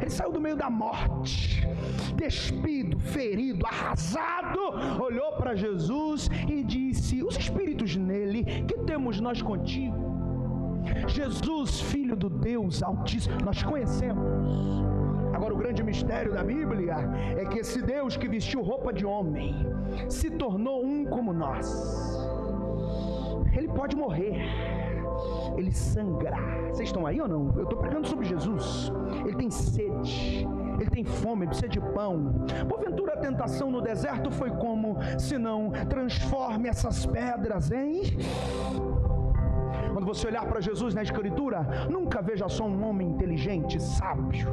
[SPEAKER 1] Ele saiu do meio da morte, despido, ferido, arrasado, olhou para Jesus e disse, os espíritos nele, que temos nós contigo? Jesus, Filho do Deus Altíssimo, nós conhecemos. Agora, o grande mistério da Bíblia é que esse Deus que vestiu roupa de homem se tornou um como nós. Ele pode morrer, ele sangra. Vocês estão aí ou não? Eu estou pregando sobre Jesus. Ele tem sede, ele tem fome, ele precisa de pão. Porventura a tentação no deserto foi como: se não, transforme essas pedras em... Quando você olhar para Jesus na Escritura, nunca veja só um homem inteligente, sábio.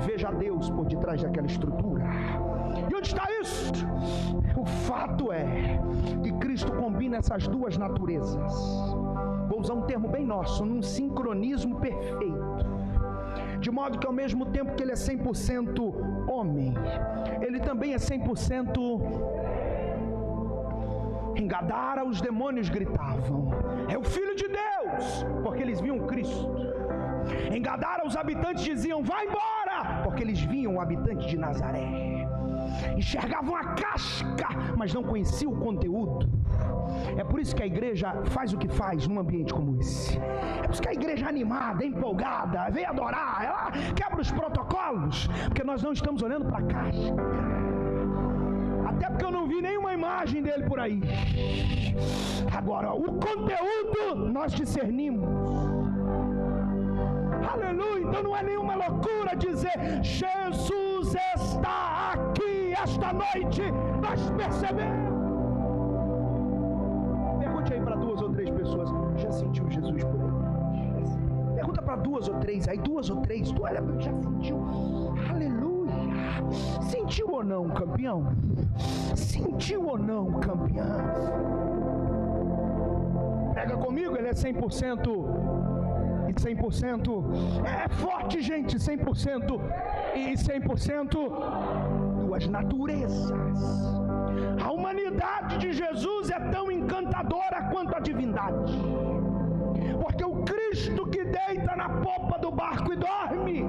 [SPEAKER 1] Veja Deus por detrás daquela estrutura. E onde está isso? O fato é que Cristo combina essas duas naturezas. Vou usar um termo bem nosso, num sincronismo perfeito. De modo que ao mesmo tempo que ele é 100% homem, ele também é 100%... Em Gadara os demônios gritavam: é o Filho de Deus, porque eles viam Cristo. Em Gadara os habitantes diziam: vai embora, porque eles viam o habitante de Nazaré. Enxergavam a casca, mas não conheciam o conteúdo. É por isso que a igreja faz o que faz num ambiente como esse. É por isso que a igreja é animada, empolgada, vem adorar, ela quebra os protocolos, porque nós não estamos olhando para a casca. Até porque eu não vi nenhuma imagem dele por aí. Agora, o conteúdo nós discernimos. Aleluia! Então não é nenhuma loucura dizer: Jesus está aqui esta noite. Nós percebemos. Pergunte aí para 2 ou 3 pessoas: já sentiu Jesus por aí? Pergunta para 2 ou 3, aí 2 ou 3, tu já sentiu? Aleluia! Sentiu ou não, campeão? Sentiu ou não, campeão? Pega comigo, ele é 100% e 100%. É forte, gente, 100% e 100%. Duas naturezas. A humanidade de Jesus é tão encantadora quanto a divindade. Porque o Cristo que deita na popa do barco e dorme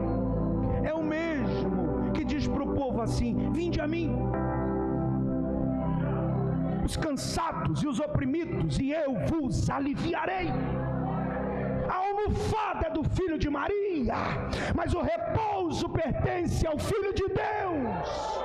[SPEAKER 1] é o mesmo que diz para o povo assim: vinde a mim, os cansados e os oprimidos, e eu vos aliviarei. A almofada é do Filho de Maria, mas o repouso pertence ao Filho de Deus.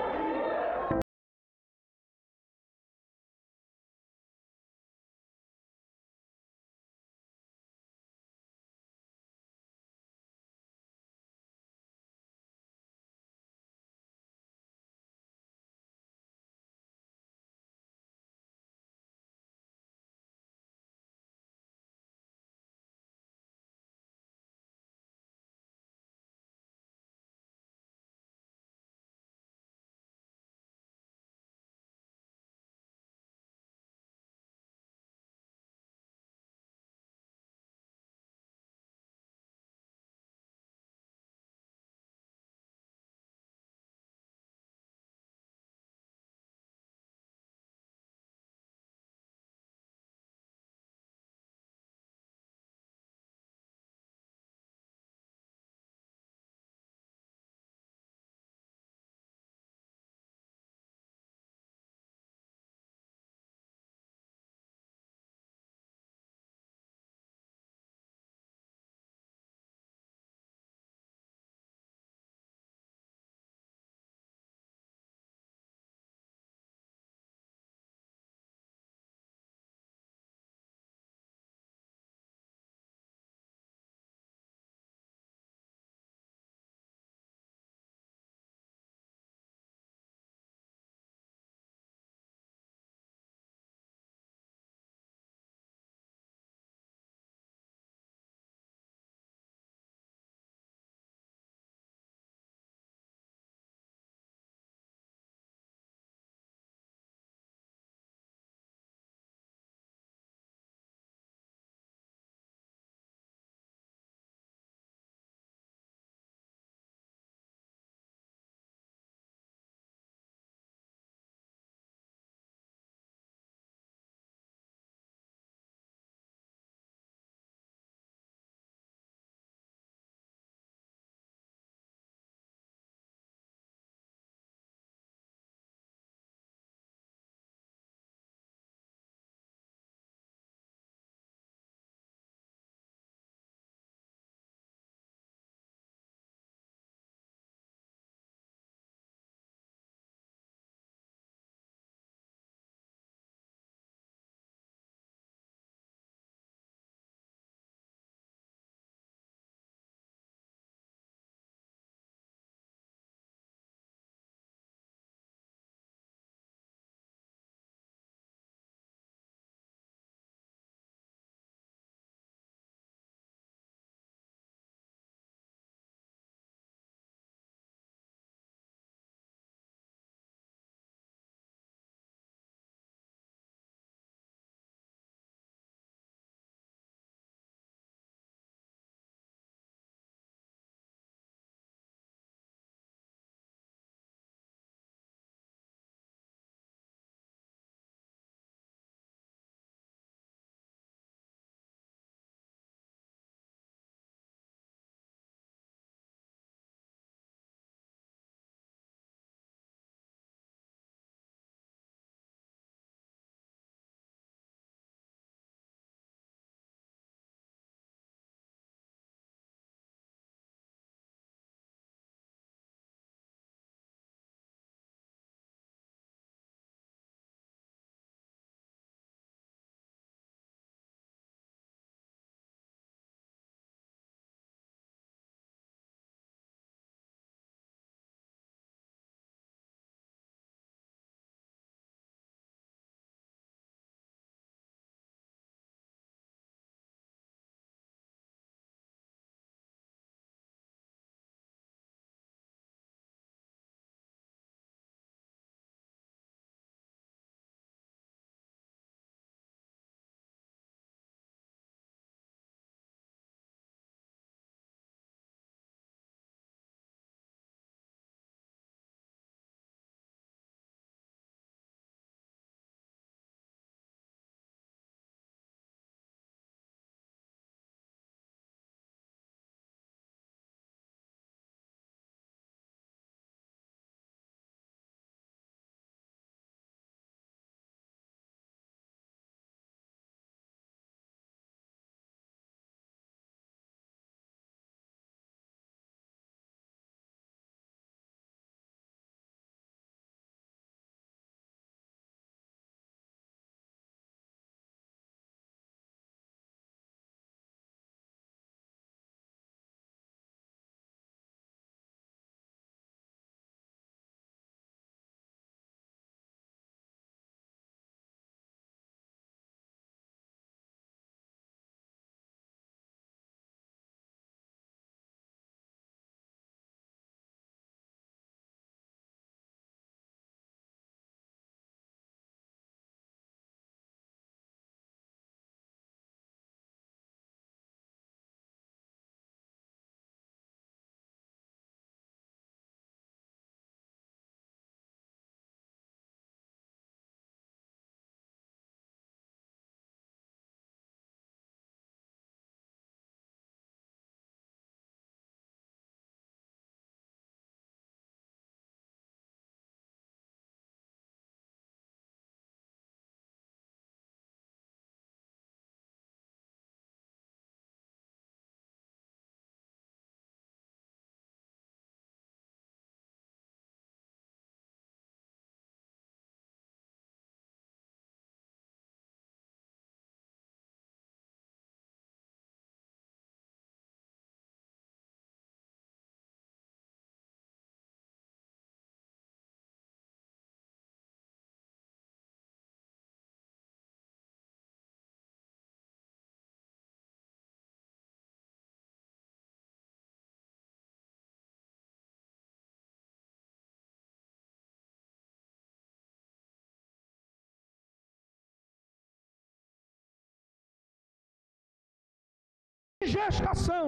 [SPEAKER 1] gestação,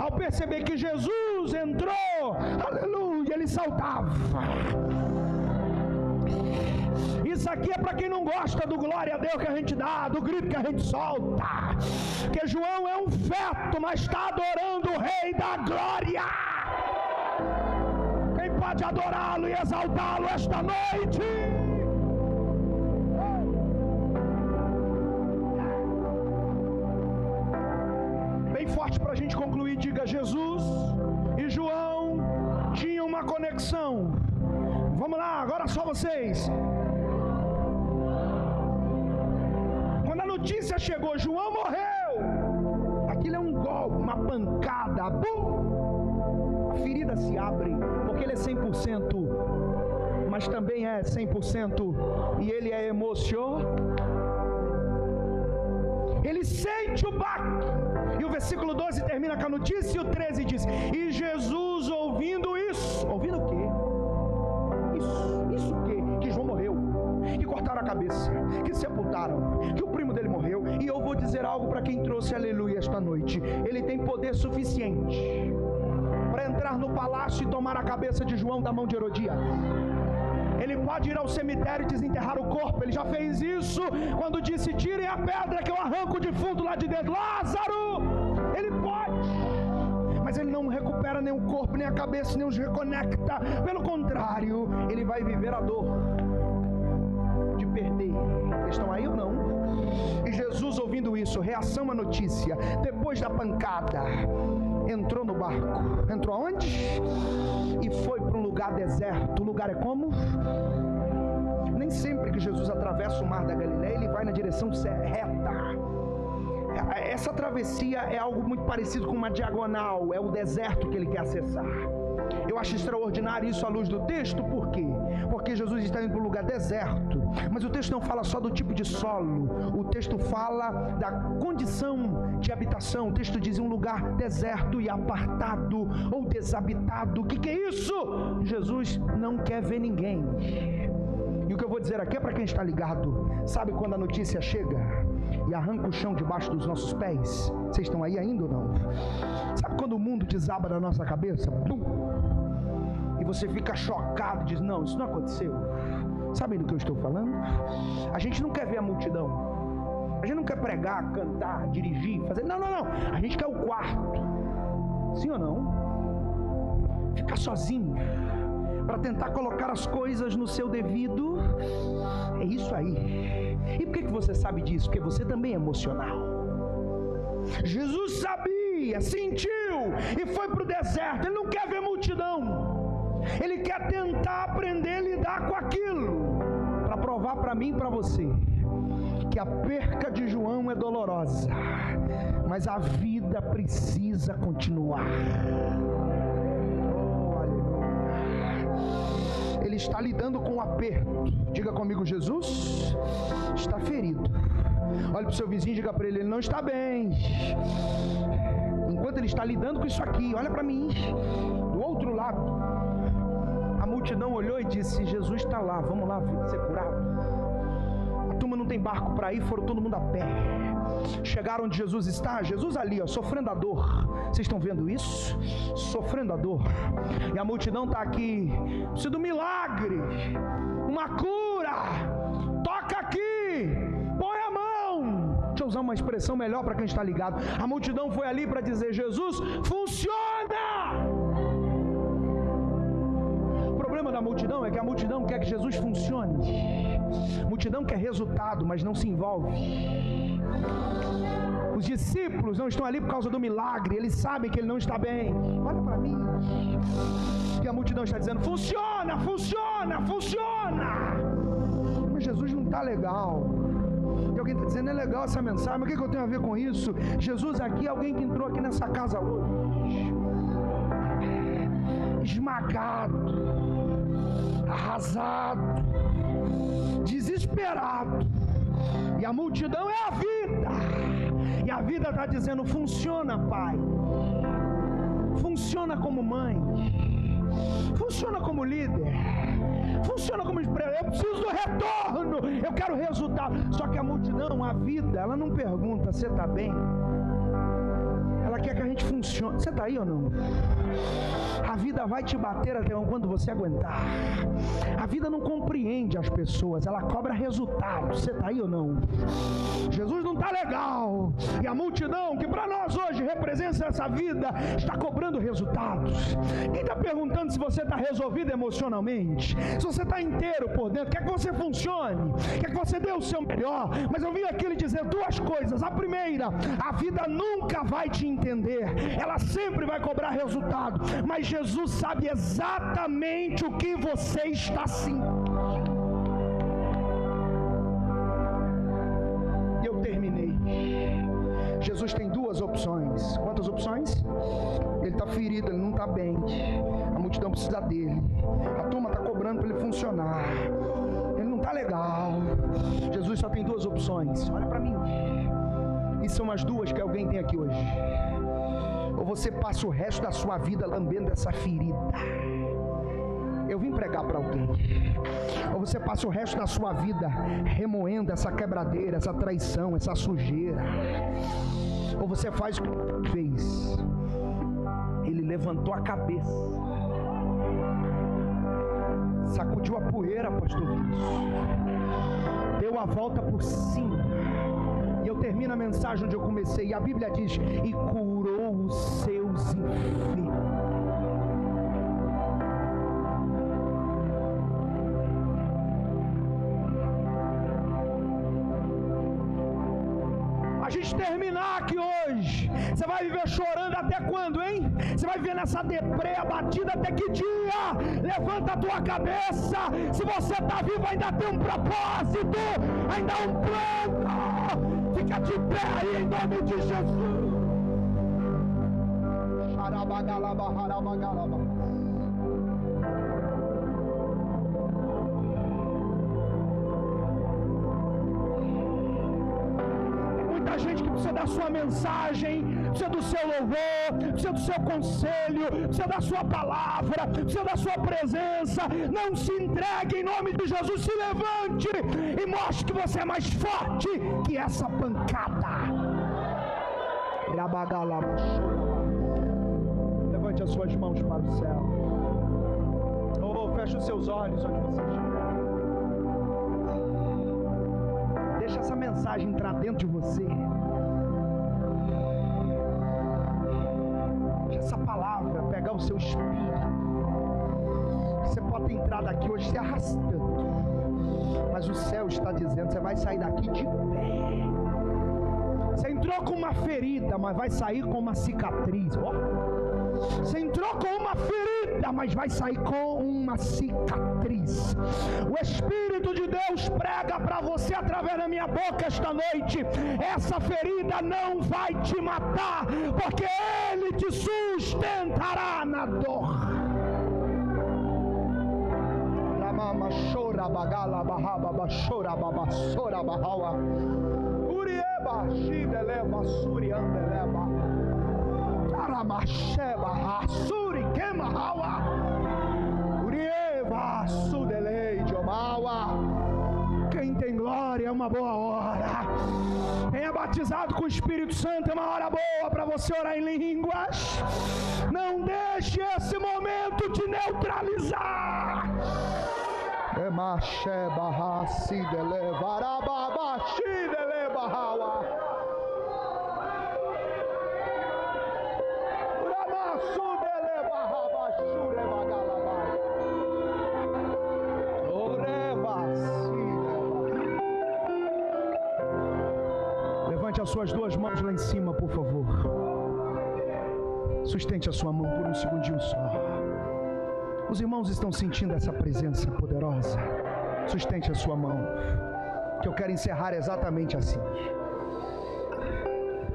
[SPEAKER 1] ao perceber que Jesus entrou, aleluia, ele saltava. Isso aqui é para quem não gosta do glória a Deus que a gente dá, do grito que a gente solta. Porque João é um feto, mas está adorando o Rei da Glória. Quem pode adorá-lo e exaltá-lo esta noite? Bem forte para a gente concluir, diga: Jesus e João tinham uma conexão. Vamos lá, agora só vocês. Quando a notícia chegou, João morreu. Aquilo é um golpe, uma pancada. Bum! A ferida se abre, porque ele é 100%, mas também é 100%, e ele é emocionado. Ele sente o baque. E o versículo 12 termina com a notícia, e o 13 diz: e Jesus ouvindo isso, ouvindo o quê? Isso o quê? Que João morreu, que cortaram a cabeça, que sepultaram, que o primo dele morreu. E eu vou dizer algo para quem trouxe aleluia esta noite: ele tem poder suficiente para entrar no palácio e tomar a cabeça de João da mão de Herodias. Ele pode ir ao cemitério e desenterrar o corpo. Ele já fez isso quando disse: tirem a pedra que eu arranco o defunto lá de dentro. Lázaro! Ele pode, mas ele não recupera nem o corpo, nem a cabeça, nem os reconecta. Pelo contrário, ele vai viver a dor de perder. Vocês estão aí ou não? E Jesus, ouvindo isso, reação à notícia, depois da pancada, entrou no barco. Entrou aonde? E foi para um lugar deserto. O lugar é como? Nem sempre que Jesus atravessa o mar da Galileia, ele vai na direção reta. Essa travessia é algo muito parecido com uma diagonal. É o deserto que ele quer acessar. Eu acho extraordinário isso à luz do texto. Por quê? Porque Jesus está indo para um lugar deserto. Mas o texto não fala só do tipo de solo. O texto fala da condição de habitação. O texto diz um lugar deserto e apartado ou desabitado. O que é isso? Jesus não quer ver ninguém. E o que eu vou dizer aqui é para quem está ligado. Sabe quando a notícia chega e arranca o chão debaixo dos nossos pés? Vocês estão aí ainda ou não? Sabe quando o mundo desaba na nossa cabeça? Pum! E você fica chocado e diz: não, isso não aconteceu. Sabem do que eu estou falando? A gente não quer ver a multidão. A gente não quer pregar, cantar, dirigir, fazer. Não. A gente quer o quarto. Sim ou não? Ficar sozinho, para tentar colocar as coisas no seu devido. É isso aí. E por que você sabe disso? Porque você também é emocional. Jesus sabia, sentiu e foi para o deserto. Ele não quer ver multidão. Ele quer tentar aprender a lidar com aquilo, para provar para mim e para você que a perca de João é dolorosa, mas a vida precisa continuar. Ele está lidando com o aperto. Diga comigo: Jesus está ferido. Olha para o seu vizinho e diga para ele: ele não está bem. Enquanto ele está lidando com isso aqui, olha para mim. Do outro lado, a multidão olhou e disse: Jesus está lá, vamos lá ser curado. A turma não tem barco para ir, foram todo mundo a pé. Chegaram onde Jesus está, Jesus ali, ó, sofrendo a dor. Vocês estão vendo isso? Sofrendo a dor. E a multidão está aqui. Precisa de um milagre, uma cura. Toca aqui, põe a mão. Deixa eu usar uma expressão melhor para quem está ligado. A multidão foi ali para dizer: Jesus, funciona! O problema da multidão é que a multidão quer que Jesus funcione. A multidão quer resultado, mas não se envolve. Os discípulos não estão ali por causa do milagre. Eles sabem que ele não está bem. Olha para mim. E a multidão está dizendo: funciona, funciona, funciona. Mas Jesus não está legal. E alguém está dizendo: é legal essa mensagem, mas o que eu tenho a ver com isso? Jesus aqui é alguém que entrou aqui nessa casa hoje esmagado, arrasado, desesperado. E a multidão é a vida. E a vida está dizendo: funciona, pai. Funciona como mãe. Funciona como líder. Funciona como empresário. Eu preciso do retorno. Eu quero resultado. Só que a multidão, a vida, ela não pergunta: você está bem? Ela quer que a gente funcione. Você está aí ou não? A vida vai te bater até quando você aguentar. A vida não compreende as pessoas, ela cobra resultados. Você está aí ou não? Jesus não está legal. E a multidão, que para nós hoje representa essa vida, está cobrando resultados. Quem está perguntando se você está resolvido emocionalmente, se você está inteiro por dentro, quer que você funcione, quer que você dê o seu melhor. Mas eu vim aqui lhe dizer duas coisas. A primeira, a vida nunca vai te entender, ela sempre vai cobrar resultado, mas Jesus sabe exatamente o que você está sentindo. Eu terminei. Jesus tem duas opções. Quantas opções? Ele está ferido, ele não está bem, a multidão precisa dele, a turma está cobrando para ele funcionar, ele não está legal. Jesus só tem duas opções. Olha para mim. E são as duas que alguém tem aqui hoje. Ou você passa o resto da sua vida lambendo essa ferida. Eu vim pregar para alguém. Ou você passa o resto da sua vida remoendo essa quebradeira, essa traição, essa sujeira. Ou você faz o que ele fez. Ele levantou a cabeça, sacudiu a poeira, pastor Vinícius, deu a volta por cima. E eu termino a mensagem onde eu comecei. E a Bíblia diz: e curou os seus enfermos. A gente terminar aqui hoje, você vai viver chorando até quando, hein? Você vai viver nessa deprê abatida até que dia? Levanta a tua cabeça. Se você está vivo, ainda tem um propósito, ainda há um plano. Fica de pé aí em nome de Jesus. Muita gente que precisa da sua mensagem, precisa do seu louvor, precisa do seu conselho, precisa da sua palavra, precisa da sua presença. Não se entregue em nome de Jesus. Se levante e mostre que você é mais forte que essa pancada. Levante as suas mãos para o céu. Feche os seus olhos onde você estiver. Deixa essa mensagem entrar dentro de você. Deixa essa palavra pegar o seu espírito. Você pode ter entrado aqui hoje se arrastando, mas o céu está dizendo: você vai sair daqui de pé. Você entrou com uma ferida, mas vai sair com uma cicatriz. Você entrou com uma ferida, mas vai sair com uma cicatriz. O Espírito de Deus prega para você através da minha boca esta noite: essa ferida não vai te matar, porque Ele te sustentará na dor. Ramama chora bagala bahaba bachora babassora bahawa. Urieba shideleva suriandeleva. Aramasheba hasuri kemahawa. Urieva sudelei jomawa. Quem tem glória é uma boa hora. Quem é batizado com o Espírito Santo é uma hora boa para você orar em línguas. Não deixe esse momento te neutralizar. Emasheba hasidele varababa shidele bahawa. Ramasudele bahaba shure bagalaba. Oreva sidele. Levante as suas duas mãos lá em cima, por favor. Sustente a sua mão por um segundinho só. Os irmãos estão sentindo essa presença poderosa? Sustente a sua mão, que eu quero encerrar exatamente assim.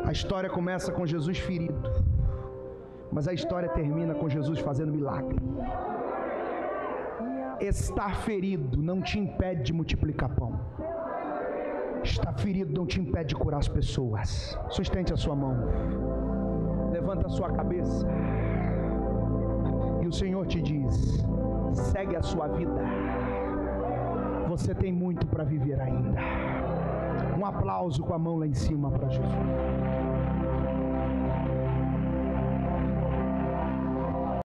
[SPEAKER 1] A história começa com Jesus ferido, mas a história termina com Jesus fazendo milagre. Estar ferido não te impede de multiplicar pão. Estar ferido não te impede de curar as pessoas. Sustente a sua mão. Levanta a sua cabeça. E o Senhor te diz: segue a sua vida. Você tem muito para viver ainda. Um aplauso com a mão lá em cima para Jesus.